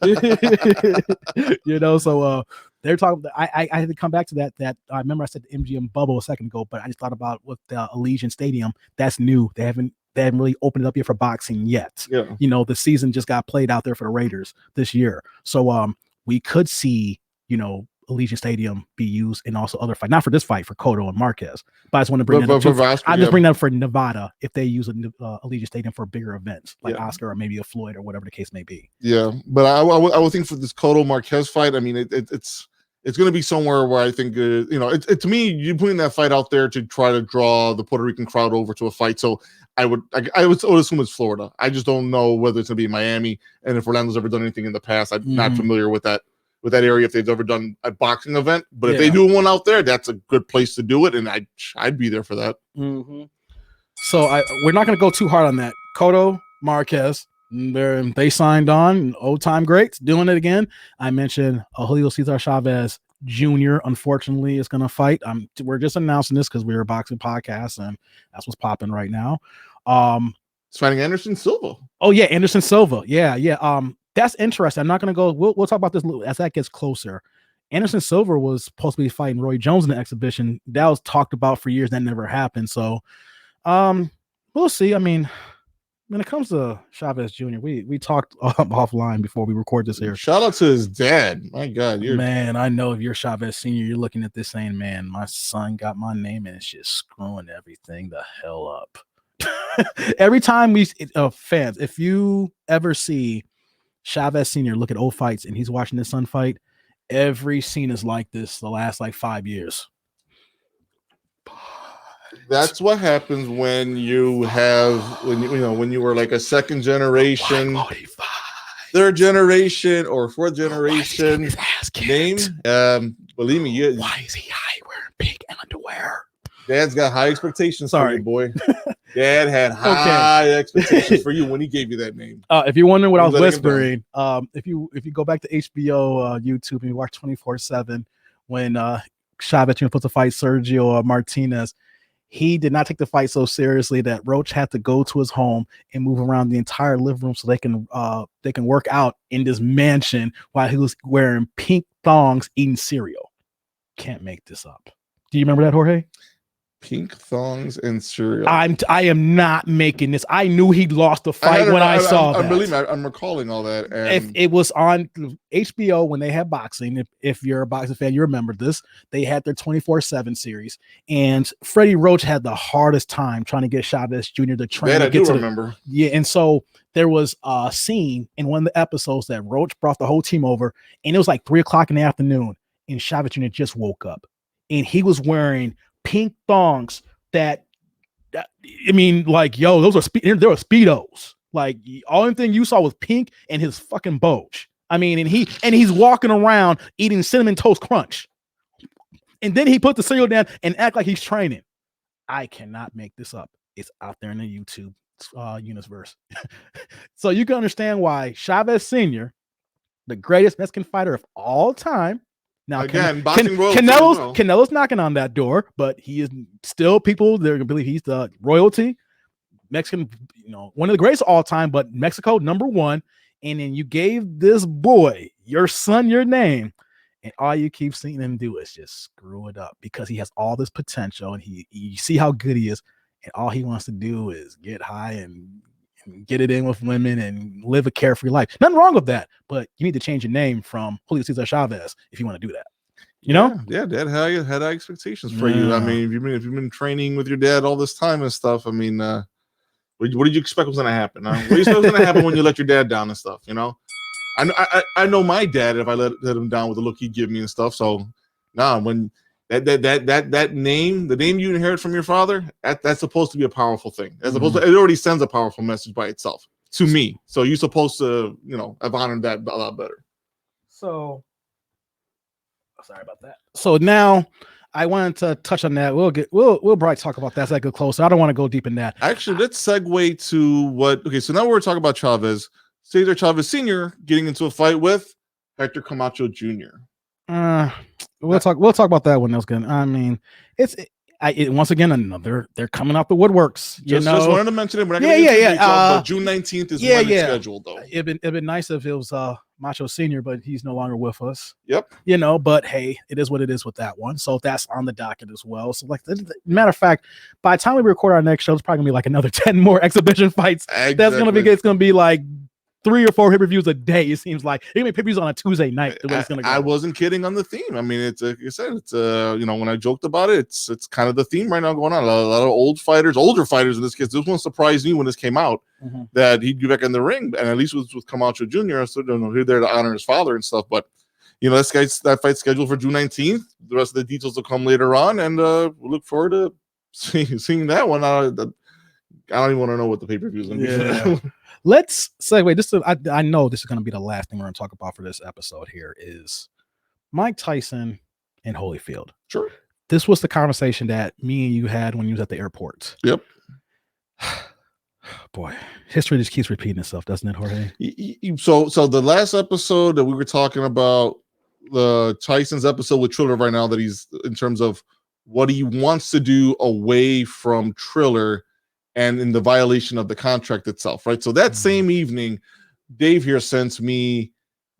they're talking. I had to come back to that. I remember I said the MGM bubble a second ago, but I just thought about with the Allegiant Stadium. That's new. They haven't really opened it up yet for boxing yet. Yeah. The season just got played out there for the Raiders this year. So we could see, Allegiant Stadium be used in also other fights, not for this fight for Cotto and Marquez, but I just want to bring that up. I just bring that up for Nevada if they use Allegiant Stadium for bigger events like Oscar or maybe a Floyd or whatever the case may be. Yeah, but I would think for this Cotto Marquez fight, I mean, it's going to be somewhere where I think to me, you're putting that fight out there to try to draw the Puerto Rican crowd over to a fight. So I would assume it's Florida. I just don't know whether it's going to be Miami, and if Orlando's ever done anything in the past, I'm not familiar with that area if they've ever done a boxing event. But if they do one out there, that's a good place to do it, and I'd be there for that. So we're not going to go too hard on that. Cotto Marquez, they signed on, old time greats, doing it again. I mentioned Julio Cesar Chavez Jr. unfortunately is going to fight. We're just announcing this because we're a boxing podcast, and that's what's popping right now. It's fighting Anderson Silva. Oh yeah, Anderson Silva. Yeah. That's interesting. I'm not going to go. We'll talk about this as that gets closer. Anderson Silva was supposed to be fighting Roy Jones in the exhibition. That was talked about for years. That never happened. So, we'll see. I mean, when it comes to Chavez Jr., we talked offline before we record this here. Shout out to his dad. My God, man. I know if you're Chavez Sr., you're looking at this saying, "Man, my son got my name and it's just screwing everything the hell up." Every time fans, if you ever see Chavez Sr. look at old fights and he's watching his son fight, every scene is like this the last 5 years. That's what happens when you were like a second generation, third generation, or fourth generation name. Believe me, why is he high wearing pink underwear? Dad's got high expectations for you, boy. Dad had high expectations for you when he gave you that name. If you're wondering what I was whispering, if you go back to HBO YouTube and you watch 24/7, when Chavez puts to fight Sergio Martinez, he did not take the fight so seriously that Roach had to go to his home and move around the entire living room so they can work out in this mansion while he was wearing pink thongs eating cereal. Can't make this up. Do you remember that, Jorge? Pink thongs and cereal. I am not making this. I knew he lost the fight when I saw that. I'm recalling all that. And if it was on HBO when they had boxing, if you're a boxing fan, you remember this. They had their 24/7 series, and Freddie Roach had the hardest time trying to get Chavez Jr. to train. I do remember. And so there was a scene in one of the episodes that Roach brought the whole team over, and it was like 3:00 in the afternoon, and Chavez Jr. just woke up, and he was wearing pink thongs that, I mean, like, yo, those are there were Speedos. Like, the only thing you saw was pink and his fucking bulge. I mean, and he's walking around eating Cinnamon Toast Crunch. And then he put the cereal down and act like he's training. I cannot make this up. It's out there in the YouTube universe. So you can understand why Chavez Sr., the greatest Mexican fighter of all time. Now, again, Canelo's knocking on that door, but he is still, people, they're going to believe he's the royalty. Mexican, one of the greatest of all time, but Mexico, #1. And then you gave this boy, your son, your name, and all you keep seeing him do is just screw it up because he has all this potential, and you see how good he is, and all he wants to do is get high and get it in with women and live a carefree life. Nothing wrong with that, but you need to change your name from Julio Cesar Chavez if you want to do that. Yeah, Dad had high expectations for you. I mean, if you've been training with your dad all this time and stuff, I mean, what did you expect was going to happen? Huh? What do you expect was going to happen when you let your dad down and stuff? I know my dad, if I let him down with the look he'd give me and stuff. So when that name, the name you inherit from your father, that's supposed to be a powerful thing. As opposed to, it already sends a powerful message by itself to me. So you're supposed to, have honored that a lot better. So sorry about that. So now I wanted to touch on that. We'll probably talk about that as I go closer. I don't want to go deep in that. Actually, let's segue to so now we're talking about Chavez. Cesar Chavez Sr. getting into a fight with Hector Camacho Jr. We'll talk about that when that's good. I mean, once again, they're coming out the woodworks. Just wanted to mention it. We're not gonna but June 19th is when it's scheduled, though. It'd been nice if it was Macho Senior, but he's no longer with us. Yep. But hey, it is what it is with that one. So that's on the docket as well. So, like, matter of fact, by the time we record our next show, it's probably gonna be like another 10 more exhibition fights. Exactly. That's gonna be. It's gonna be like 3 or 4 pay-per-views a day. It seems like it may pay-per-views on a Tuesday night. The way it's gonna go. I wasn't kidding on the theme. I mean, it's like you said, it's when I joked about it, it's kind of the theme right now going on. A lot of older fighters in this case. This one surprised me when this came out that he'd be back in the ring, and at least with Camacho Jr. So he's there to honor his father and stuff. But that fight's scheduled for June 19th. The rest of the details will come later on, and we'll look forward to seeing that one. I don't even want to know what the pay-per-view is going to be. Let's segue. I know this is going to be the last thing we're going to talk about for this episode here is Mike Tyson and Holyfield. Sure. This was the conversation that me and you had when you was at the airport. Yep. Boy, history just keeps repeating itself, doesn't it, Jorge? So the last episode that we were talking about, the Tyson's episode with Triller right now, that he's in terms of what he wants to do away from Triller and in the violation of the contract itself, right? So that same evening, Dave here sends me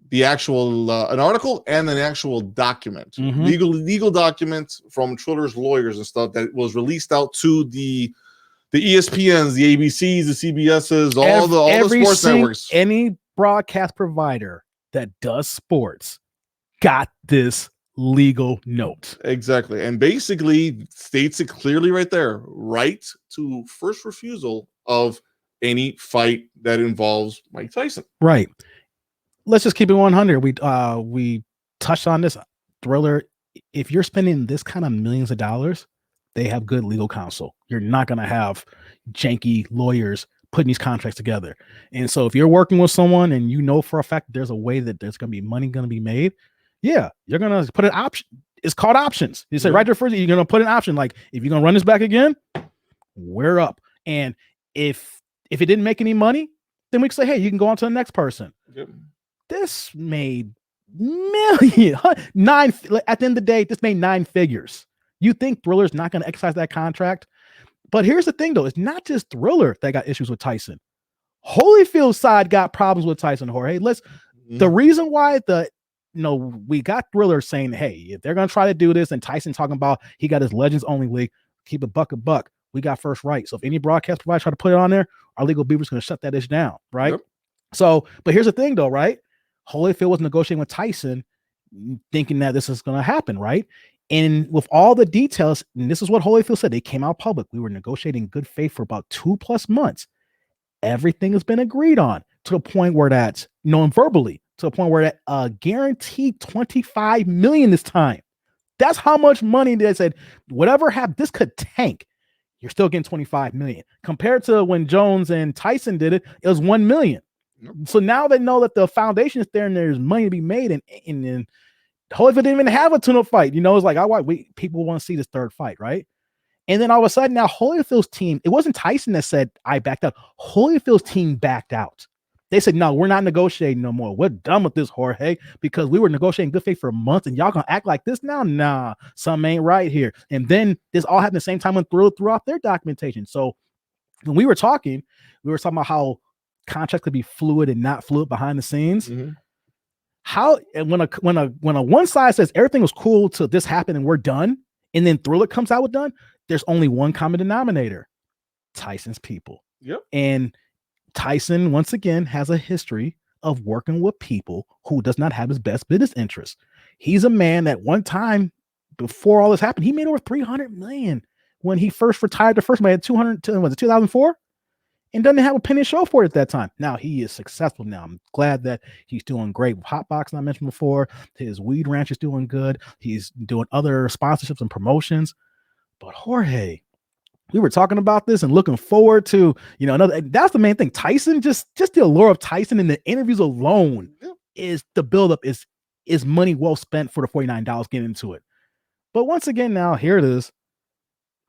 the actual an article and an actual document, legal document from Triller's lawyers and stuff that was released out to the ESPNs, the ABCs, the CBSs, all the sports networks. Any broadcast provider that does sports got this legal note. Exactly. And basically states it clearly right there, right to first refusal of any fight that involves Mike Tyson. Right. Let's just keep it 100. We touched on this. Triller, if you're spending this kind of millions of dollars, they have good legal counsel. You're not going to have janky lawyers putting these contracts together. And so if you're working with someone and you know for a fact there's a way that there's going to be money going to be made, yeah, you're going to put an option. It's called options. You say right there first, you're going to put an option. Like, if you're going to run this back again, we're up. And if it didn't make any money, then we can say, hey, you can go on to the next person. Yep. This made million, at the end of the day, this made 9 figures. You think Thriller's not going to exercise that contract? But here's the thing, though. It's not just Thriller that got issues with Tyson. Holyfield's side got problems with Tyson, Jorge. The reason why we got Thriller saying, hey, if they're going to try to do this, and Tyson talking about he got his Legends Only League, keep a buck. We got first right. So if any broadcast provider try to put it on there, our legal beaver's going to shut that ish down, right? Yep. So, but here's the thing though, right? Holyfield was negotiating with Tyson thinking that this is going to happen, right? And with all the details, and this is what Holyfield said, they came out public. We were negotiating good faith for about 2+ months. Everything has been agreed on to the point where that's known verbally, to the point where that guaranteed $25 million this time. That's how much money they said, whatever happened, this could tank. You're still getting $25 million. Compared to when Jones and Tyson did it, it was $1 million. So now they know that the foundation is there and there's money to be made. And Holyfield didn't even have a tune-up fight. You know, it's like, people want to see this third fight, right? And then all of a sudden now Holyfield's team, it wasn't Tyson that said, I backed out. Holyfield's team backed out. They said, no, we're not negotiating no more. We're done with this, Jorge, because we were negotiating good faith for months and y'all gonna act like this now? Nah, something ain't right here. And then this all happened at the same time when Triller threw out their documentation. So when we were talking about how contracts could be fluid and not fluid behind the scenes. Mm-hmm. How, when a one side says everything was cool till this happened and we're done, and then Triller comes out with done, there's only one common denominator: Tyson's people. Yep. And Tyson, once again, has a history of working with people who does not have his best business interests. He's a man that one time, before all this happened, he made over $300 million when he first retired. The first man had 2004, and doesn't have a penny to show for it at that time. Now he is successful. Now I'm glad that he's doing great with Hotbox, I mentioned before. His weed ranch is doing good. He's doing other sponsorships and promotions. But Jorge, we were talking about this and looking forward to, another. That's the main thing. Tyson, just the allure of Tyson in the interviews alone is the buildup is money well spent for the $49 getting into it. But once again, now here it is.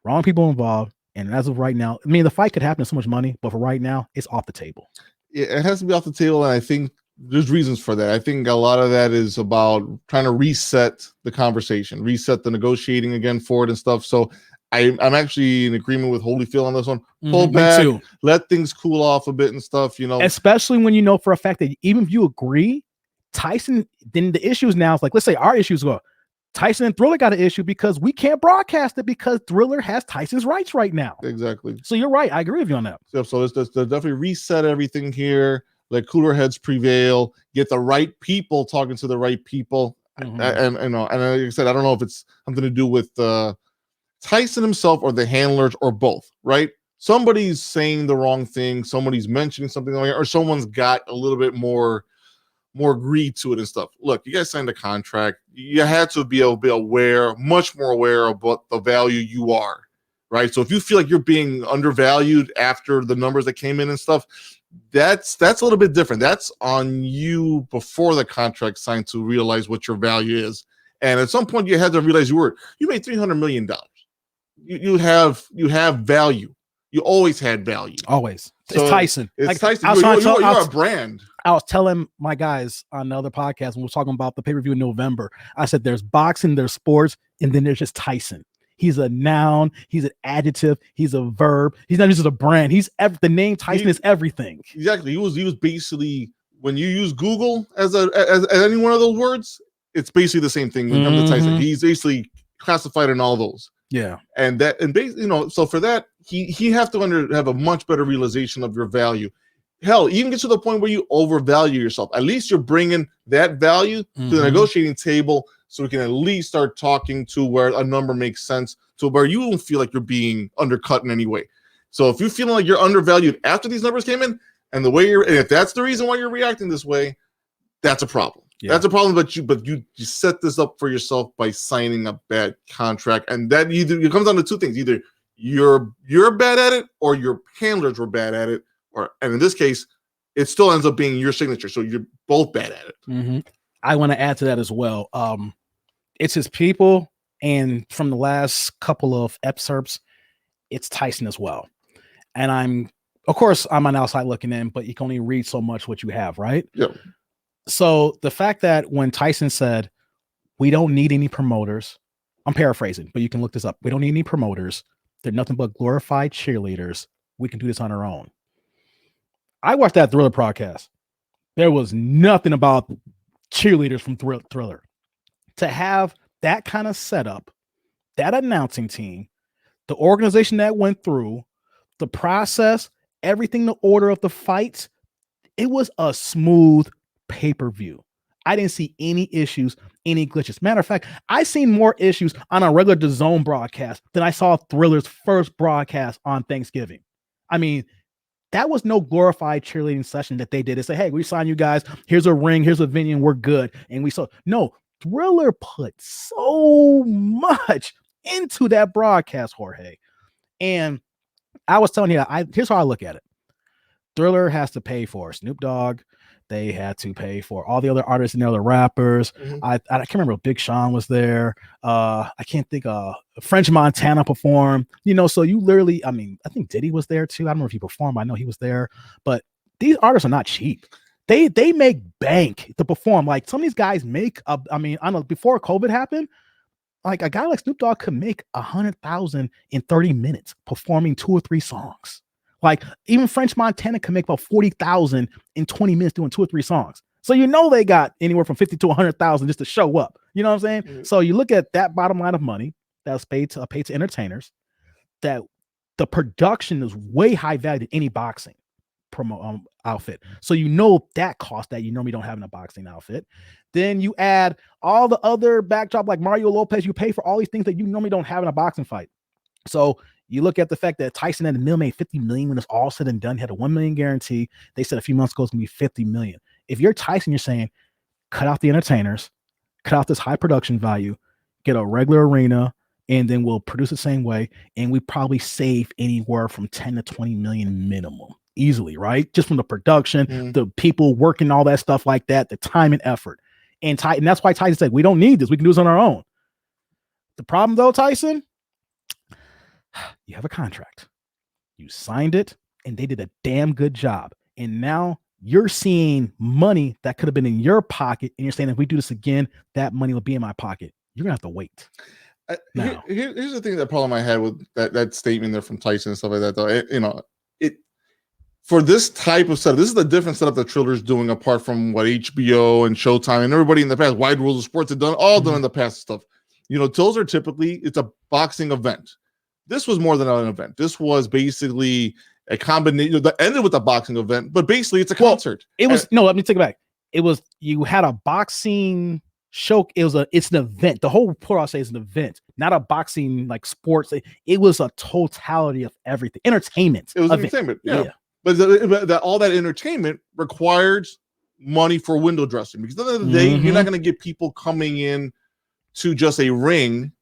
Wrong people involved. And as of right now, I mean, the fight could happen to so much money, but for right now, it's off the table. Yeah, it has to be off the table. And I think there's reasons for that. I think a lot of that is about trying to reset the conversation, reset the negotiating again for it and stuff. So I'm actually in agreement with Holyfield on this one. Pull back, let things cool off a bit and stuff, Especially when you know for a fact that even if you agree, Tyson, then the issues now is like, let's say our issues go, Tyson and Triller got an issue because we can't broadcast it because Triller has Tyson's rights right now. Exactly. So you're right. I agree with you on that. So let's definitely reset everything here. Let cooler heads prevail. Get the right people talking to the right people. Mm-hmm. And like I said, I don't know if it's something to do with Tyson himself or the handlers or both, right? Somebody's saying the wrong thing. Somebody's mentioning something or someone's got a little bit more greed to it and stuff. Look, you guys signed a contract. You had to be able to be aware, much more aware of what the value you are, right? So if you feel like you're being undervalued after the numbers that came in and stuff, that's a little bit different. That's on you before the contract signed to realize what your value is. And at some point you had to realize you made $300 million. You have value. You always had value. Always. So it's Tyson. It's Tyson. You're a brand. I was telling my guys on the other podcast when we were talking about the pay-per-view in November, I said there's boxing, there's sports, and then there's just Tyson. He's a noun. He's an adjective. He's a verb. He's not just a brand. The name Tyson is everything. Exactly. He was basically, when you use Google as any one of those words, it's basically the same thing when it comes to Tyson. He's basically classified in all those. Yeah. So for that, he have to have a much better realization of your value. Hell, even get to the point where you overvalue yourself. At least you're bringing that value to the negotiating table, so we can at least start talking to where a number makes sense, to where you don't feel like you're being undercut in any way. So if you're feeling like you're undervalued after these numbers came in, and if that's the reason why you're reacting this way, that's a problem. Yeah. That's a problem. But you set this up for yourself by signing a bad contract, and that it comes down to two things: either you're bad at it, or your handlers were bad at it. And in this case, it still ends up being your signature. So you're both bad at it. Mm-hmm. I want to add to that as well. It's his people. And from the last couple of excerpts, it's Tyson as well. And I'm on outside looking in, but you can only read so much what you have, right? Yep. So the fact that when Tyson said, we don't need any promoters, I'm paraphrasing, but you can look this up. We don't need any promoters. They're nothing but glorified cheerleaders. We can do this on our own. I watched that Triller podcast. There was nothing about cheerleaders from Triller. To have that kind of setup, that announcing team, the organization that went through, the process, everything, the order of the fights, it was a smooth pay-per-view. I didn't see any issues, any glitches. Matter of fact, I seen more issues on a regular DAZN broadcast than I saw Thriller's first broadcast on Thanksgiving. I mean, that was no glorified cheerleading session that they did. They say, hey, we signed you guys. Here's a ring. Here's a venue. And we're good. And we saw, no, Thriller put so much into that broadcast, Jorge. And I was telling you, here's how I look at it. Thriller has to pay for Snoop Dogg. They had to pay for all the other artists and the other rappers. Mm-hmm. I can't remember if Big Sean was there. I can't think French Montana performed. So you literally, I think Diddy was there too. I don't know if he performed. I know he was there. But these artists are not cheap. They make bank to perform. Like some of these guys make I don't know, before COVID happened, like a guy like Snoop Dogg could make $100,000 in 30 minutes performing 2 or 3 songs. Like even French Montana can make about 40,000 in 20 minutes doing 2 or 3 songs. So they got anywhere from 50 to 100,000 just to show up. You know what I'm saying? Mm-hmm. So you look at that bottom line of money that's paid to entertainers. That the production is way high value than any boxing promo outfit. So that cost that you normally don't have in a boxing outfit. Then you add all the other backdrop like Mario Lopez. You pay for all these things that you normally don't have in a boxing fight. So you look at the fact that Tyson and the Mill made $50 million when it's all said and done. He had a $1 million guarantee. They said a few months ago it's gonna be $50 million. If you're Tyson, you're saying, cut out the entertainers, cut out this high production value, get a regular arena, and then we'll produce the same way. And we probably save anywhere from 10 to 20 million minimum, easily, right? Just from the production, the people working, all that stuff like that, the time and effort. And that's why Tyson said, we don't need this. We can do this on our own. The problem though, Tyson, you have a contract. You signed it, and they did a damn good job. And now you're seeing money that could have been in your pocket, and you're saying, if we do this again, that money will be in my pocket. You're gonna have to wait. Here's the thing, that problem I had with that statement there from Tyson and stuff like that, though. For this type of setup, this is the different setup that Triller's doing, apart from what HBO and Showtime and everybody in the past, Wide World of Sports have done, done in the past stuff. Those are typically, it's a boxing event. This was more than an event. This was basically a combination that ended with a boxing event, but basically it's a concert. Let me take it back. You had a boxing show. It's an event. The whole point I'll say is an event, not a boxing like sports. It was a totality of everything. Entertainment. It was entertainment. Yeah. But all that entertainment required money for window dressing, because at the end of the day, you're not going to get people coming in to just a ring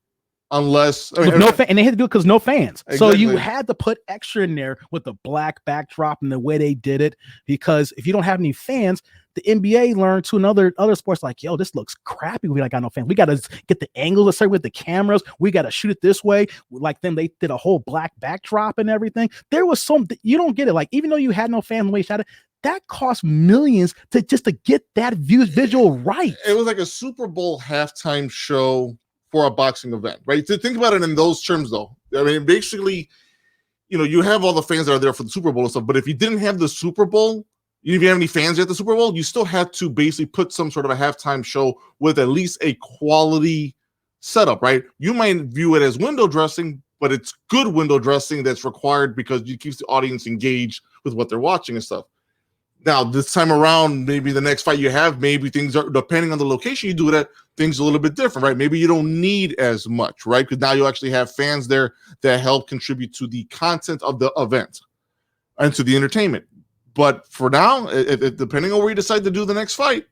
unless and they had to do it because no fans. Exactly. So you had to put extra in there with the black backdrop and the way they did it, because if you don't have any fans, the NBA learned to other sports like, yo, this looks crappy. We got no fans. We got to get the angles associated with the cameras. We got to shoot it this way. Like them, they did a whole black backdrop and everything. There was you don't get it. Like, even though you had no fans the way you shot it, that cost millions to get that visual right. It was like a Super Bowl halftime show for a boxing event, right? To think about it in those terms, though, I mean, basically, you have all the fans that are there for the Super Bowl and stuff, but if you didn't have the Super Bowl, if you didn't have any fans at the Super Bowl, you still had to basically put some sort of a halftime show with at least a quality setup, right? You might view it as window dressing, but it's good window dressing that's required because it keeps the audience engaged with what they're watching and stuff. Now, this time around, maybe the next fight you have, maybe things are, depending on the location you do it at, things are a little bit different, right? Maybe you don't need as much, right? Because now you actually have fans there that help contribute to the content of the event and to the entertainment. But for now, depending on where you decide to do the next fight,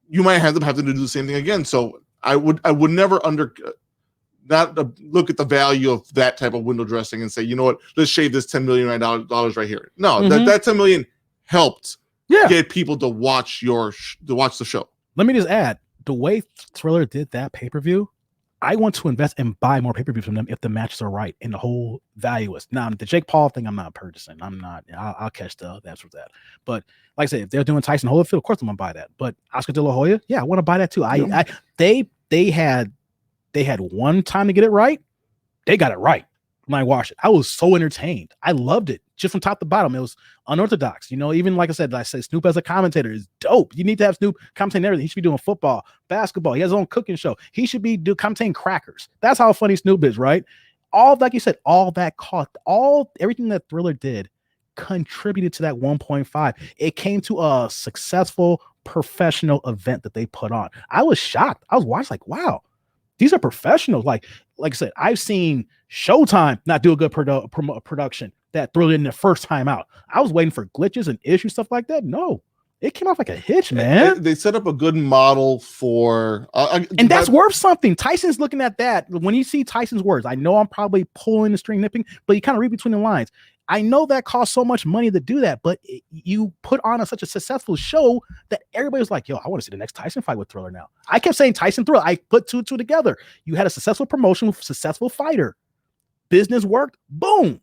you might have to do the same thing again. So I would never look at the value of that type of window dressing and say, you know what, let's shave this $10 million right here. No, that $10 million helped get people to watch the show. Let me just add, the way Triller did that pay-per-view, I want to invest and buy more pay-per-views from them if the matches are right and the whole value is. Now, the Jake Paul thing, I'm not purchasing. I'll catch that's with that. But like I said, if they're doing Tyson Holyfield, of course I'm gonna buy that. But Oscar De La Hoya, I want to buy that too. They had one time to get it right. They got it right when I watched it. I was so entertained. I loved it. Just from top to bottom, it was unorthodox. Even like I said Snoop as a commentator is dope. You need to have Snoop commentating everything. He should be doing football, basketball. He has his own cooking show. He should be commentating crackers. That's how funny Snoop is, right? all, like you said, all that cost, everything that Triller did contributed to that 1.5. It came to a successful professional event that they put on. I was shocked. I was watching like, wow, these are professionals. Like I said, I've seen Showtime not do a good production that Triller in the first time out. I was waiting for glitches and issues, stuff like that. No, it came off like a hitch, man. They set up a good model for, and that's worth something. Tyson's looking at that. When you see Tyson's words, I know I'm probably pulling the string nipping, but you kind of read between the lines. I know that costs so much money to do that, but you put on such a successful show that everybody was like, yo, I want to see the next Tyson fight with Triller now. I kept saying Tyson Triller. I put two together. You had a successful promotion with a successful fighter. Business worked. Boom.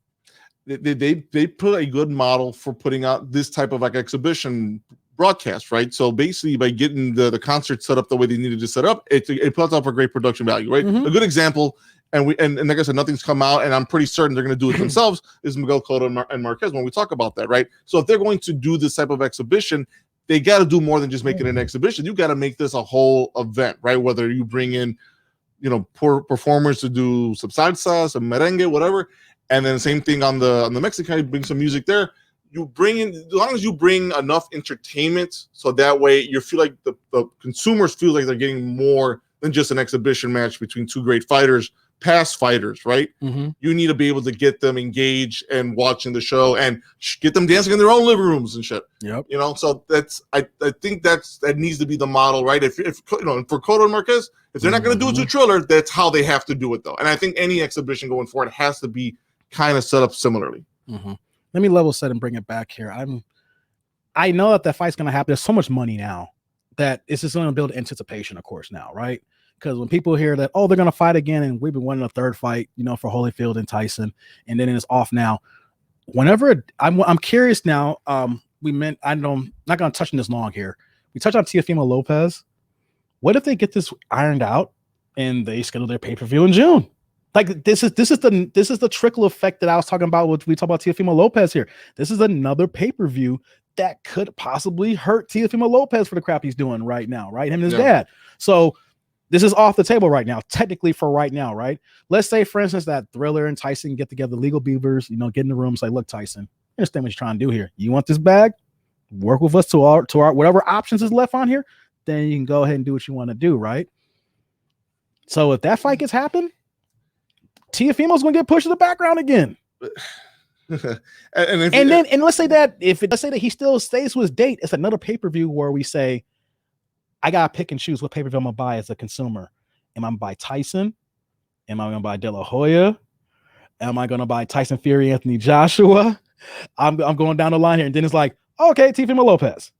They put a good model for putting out this type of like exhibition broadcast, right? So basically by getting the concert set up the way they needed to set up, it puts up a great production value, right? A good example, and like I said, nothing's come out, and I'm pretty certain they're going to do it themselves, is Miguel Cotto and Marquez when we talk about that, right? So if they're going to do this type of exhibition, they got to do more than just make it an exhibition. You got to make this a whole event, right? Whether you bring in, poor performers to do some salsa, some merengue, whatever, and then same thing on the Mexican, you bring some music there. You bring in, as long as you bring enough entertainment, so that way you feel like the consumers feel like they're getting more than just an exhibition match between two great fighters, past fighters, right? You need to be able to get them engaged and watching the show and get them dancing in their own living rooms and shit. Yep. So that's I think that needs to be the model, right? If for Cotto and Marquez, if they're not going to do it to Triller, that's how they have to do it, though. And I think any exhibition going forward has to be kind of set up similarly. Let me level set and bring it back here. I know that fight's going to happen. There's so much money now that it's just going to build anticipation, of course, now, right? Because when people hear that, oh, they're going to fight again, and we've been wanting a third fight, for Holyfield and Tyson, and then it's off now. Whenever I'm curious now, I'm not going to touch on this long here. We touched on Teofimo Lopez. What if they get this ironed out and they schedule their pay-per-view in June? Like this is the trickle effect that I was talking about when we talk about Teofimo Lopez here. This is another pay-per-view that could possibly hurt Teofimo Lopez for the crap he's doing right now, right? Him and his dad. So this is off the table right now, technically for right now, right? Let's say, for instance, that Triller and Tyson get together, legal beavers, get in the room, say, look, Tyson, I understand what you're trying to do here. You want this bag? Work with us to our whatever options is left on here, then you can go ahead and do what you want to do, right? So if that fight gets happen, Teofimo's going to get pushed to the background again. and let's say that he still stays with his date, it's another pay-per-view where we say, I got to pick and choose what pay-per-view I'm going to buy as a consumer. Am I going to buy Tyson? Am I going to buy De La Hoya? Am I going to buy Tyson Fury, Anthony Joshua? I'm going down the line here. And then it's like, okay, Teofimo Lopez.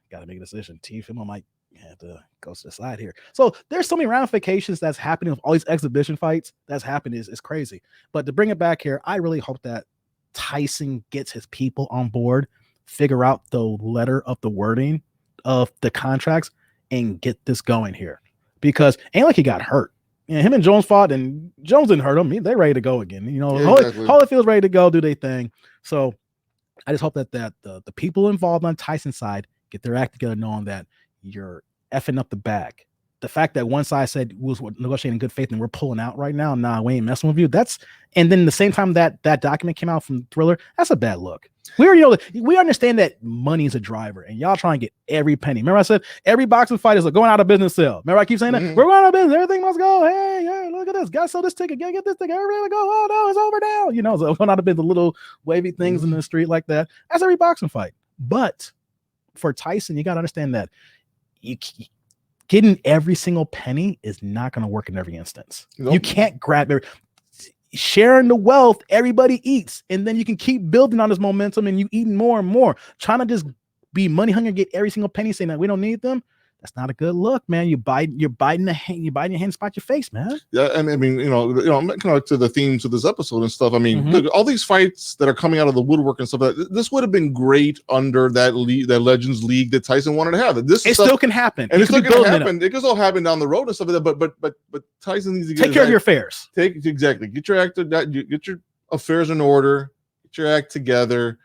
Got to make a decision. Teofimo might have to go to the side here. So there's so many ramifications that's happening with all these exhibition fights that's happening is crazy. But to bring it back here, I really hope that Tyson gets his people on board, figure out the letter of the wording of the contracts, and get this going here. Because ain't like he got hurt. Him and Jones fought, and Jones didn't hurt him. They're ready to go again. Exactly. Holyfield's ready to go, do their thing. So I just hope that the people involved on Tyson's side get their act together, knowing that you're effing up the bag. The fact that one side said we was negotiating in good faith and we're pulling out right now, nah, we ain't messing with you. And then the same time that document came out from Triller, that's a bad look. We already we understand that money is a driver, and y'all try and get every penny. Remember I said every boxing fight is a going out of business sale. Remember I keep saying that? We're going out of business. Everything must go. Hey, look at this. Gotta sell this ticket. Gotta get this ticket. Everybody go. Oh no, it's over now. So going out of business, the little wavy things in the street like that. That's every boxing fight. But for Tyson, you got to understand that getting every single penny is not going to work in every instance. Nope. You can't grab sharing the wealth, everybody eats, and then you can keep building on this momentum and you eating more and more. Trying to just be money hungry, get every single penny, saying that we don't need them. That's not a good look, man. You're biting your hand, spot your face, man. Yeah, and I mean, to the themes of this episode and stuff. I mean, look, all these fights that are coming out of the woodwork and stuff. This would have been great under that Legends League that Tyson wanted to have. Still can happen, and it still can happen. It can still happen down the road and stuff like that. But Tyson needs to take care of your affairs. Exactly. Get your get your affairs in order. Get your act together.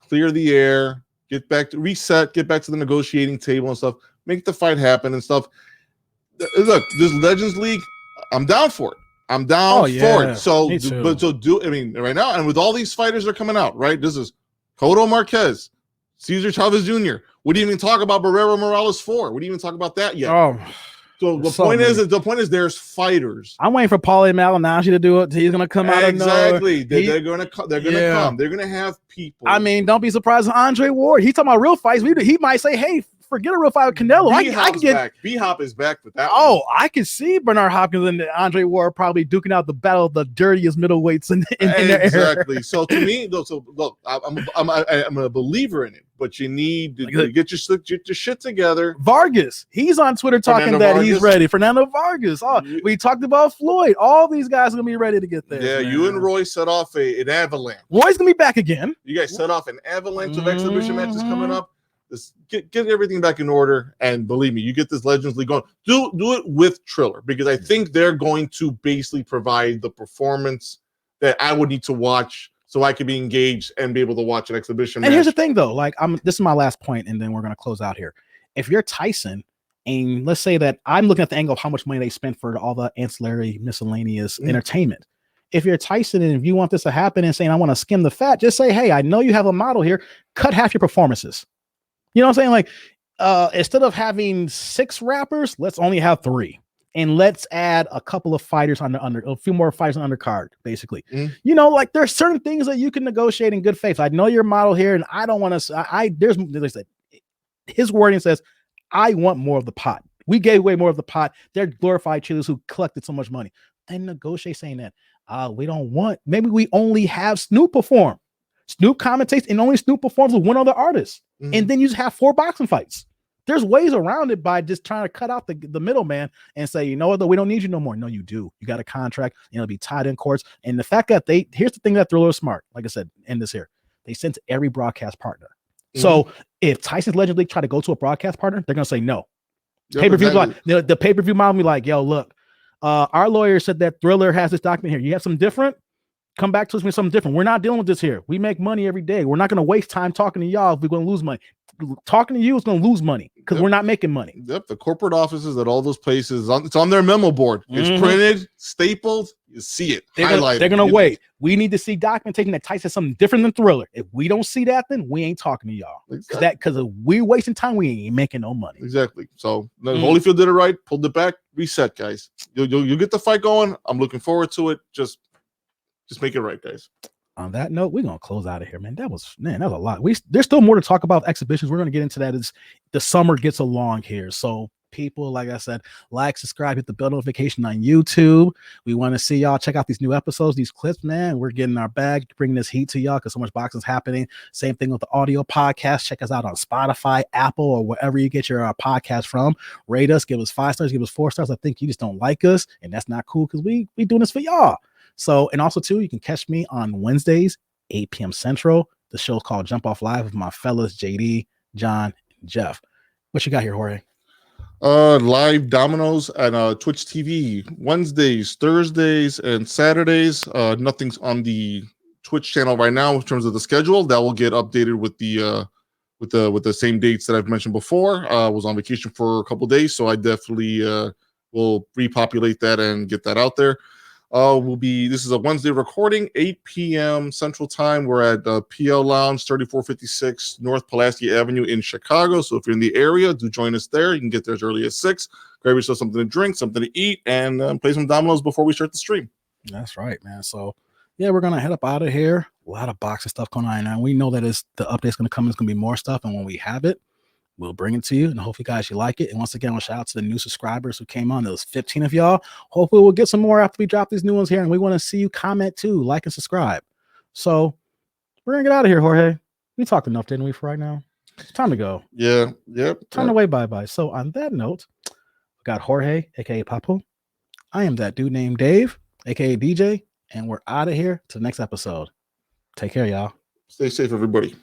Clear the air. Get back to reset. Get back to the negotiating table and stuff. Make the fight happen and stuff. Look, this Legends League, I'm down for it. I'm down for it. So, me too. Right now, and with all these fighters that are coming out, right? This is Cotto Marquez, Cesar Chavez Jr. What do you even talk about Barrero Morales for? What do you even talk about that yet? Oh, so the point is there's fighters. I'm waiting for Paulie Malignaggi to do it. He's gonna come out of nowhere. Exactly. They're gonna come. They're gonna have people. I mean, don't be surprised if Andre Ward. He's talking about real fights. He might say, "Hey, forget a real fight with Canelo." I can get back. B-Hop is back with that. Oh, one. I can see Bernard Hopkins and Andre Ward probably duking out the battle of the dirtiest middleweights in their exactly. So to me, look, I'm a believer in it, but you need to get your shit together. Vargas, he's on Twitter talking he's ready. Fernando Vargas. Oh, we talked about Floyd. All these guys are gonna be ready to get there. Yeah, man. You and Roy set off an avalanche. Roy's gonna be back again. You guys set off an avalanche of exhibition matches coming up. Just get everything back in order, and believe me, you get this Legends League going. Do it with Triller, because I think they're going to basically provide the performance that I would need to watch so I could be engaged and be able to watch an exhibition. And here's the thing, though, this is my last point, and then we're gonna close out here. If you're Tyson, and let's say that I'm looking at the angle of how much money they spent for all the ancillary miscellaneous entertainment. If you're Tyson and if you want this to happen and saying I want to skim the fat, just say, hey, I know you have a model here. Cut half your performances. You know what I'm saying? Like, instead of having 6 rappers, let's only have 3. And let's add a couple of fighters a few more fighters on undercard, basically. You know, like there's certain things that you can negotiate in good faith. I know your model here, and I don't want to. His wording says, I want more of the pot. We gave away more of the pot. They're glorified cheerleaders who collected so much money. And negotiate saying that we don't want, maybe we only have Snoop perform. Snoop commentates and only Snoop performs with one other artist. And then you just have 4 boxing fights. There's ways around it by just trying to cut out the middleman and say, you know what, though, we don't need you no more. No, you do. You got a contract, and it'll be tied in courts. And the fact that here's the thing that Thriller is smart. Like I said, end this here. They sent to every broadcast partner. So if Tyson's Legend League try to go to a broadcast partner, they're gonna say no. Pay-per-view, the pay-per-view model be like, yo, look, our lawyer said that Thriller has this document here. You have something different? Come back to us with something different. We're not dealing with this here. We make money every day. We're not going to waste time talking to y'all if we're going to lose money. Talking to you is going to lose money because we're not making money. Yep, the corporate offices at all those places, it's on their memo board. It's printed, stapled. You see it. They're going to wait. We need to see documentation that Tyson something different than Thriller. If we don't see that, then we ain't talking to y'all. Because if we're wasting time, we ain't making no money. Exactly. So Holyfield did it right. Pulled it back. Reset, guys. You'll get the fight going. I'm looking forward to it. Just make it right, guys. On that note, we're gonna close out of here, man. That was a lot. There's still more to talk about exhibitions. We're gonna get into that as the summer gets along here. So people, like I said, like, subscribe, hit the bell notification on YouTube. We want to see y'all check out these new episodes, these clips, man. We're getting our bag, bringing this heat to y'all because so much boxing's happening. Same thing with the audio podcast. Check us out on Spotify, Apple, or wherever you get your podcast from. Rate us, give us 5 stars, give us 4 stars. I think you just don't like us, and that's not cool because we doing this for y'all. So, and also too, you can catch me on Wednesdays, 8 p.m. Central. The show's called Jump Off Live with my fellas, JD, John, and Jeff. What you got here, Jorge? Live Dominoes and Twitch TV Wednesdays, Thursdays, and Saturdays. Nothing's on the Twitch channel right now in terms of the schedule. That will get updated with the same dates that I've mentioned before. I was on vacation for a couple days, so I definitely will repopulate that and get that out there. This is a Wednesday recording, 8 p.m. Central Time. We're at PL Lounge, 3456 North Pulaski Avenue in Chicago. So if you're in the area, do join us there. You can get there as early as 6. Grab yourself something to drink, something to eat, and play some dominoes before we start the stream. That's right, man. So yeah, we're gonna head up out of here. A lot of boxing stuff going on, and we know that the update's gonna come. It's gonna be more stuff, and when we have it, we'll bring it to you, and hopefully, guys, you like it. And once again, a shout out to the new subscribers who came on. There was 15 of y'all. Hopefully, we'll get some more after we drop these new ones here, and we want to see you comment too, like and subscribe. So we're gonna get out of here, Jorge. We talked enough, didn't we, for right now? It's time to go. Yeah. Yep. Time to wave bye-bye. So on that note, we got Jorge, aka Papo. I am that dude named Dave, aka DJ, and we're out of here to the next episode. Take care, y'all. Stay safe, everybody.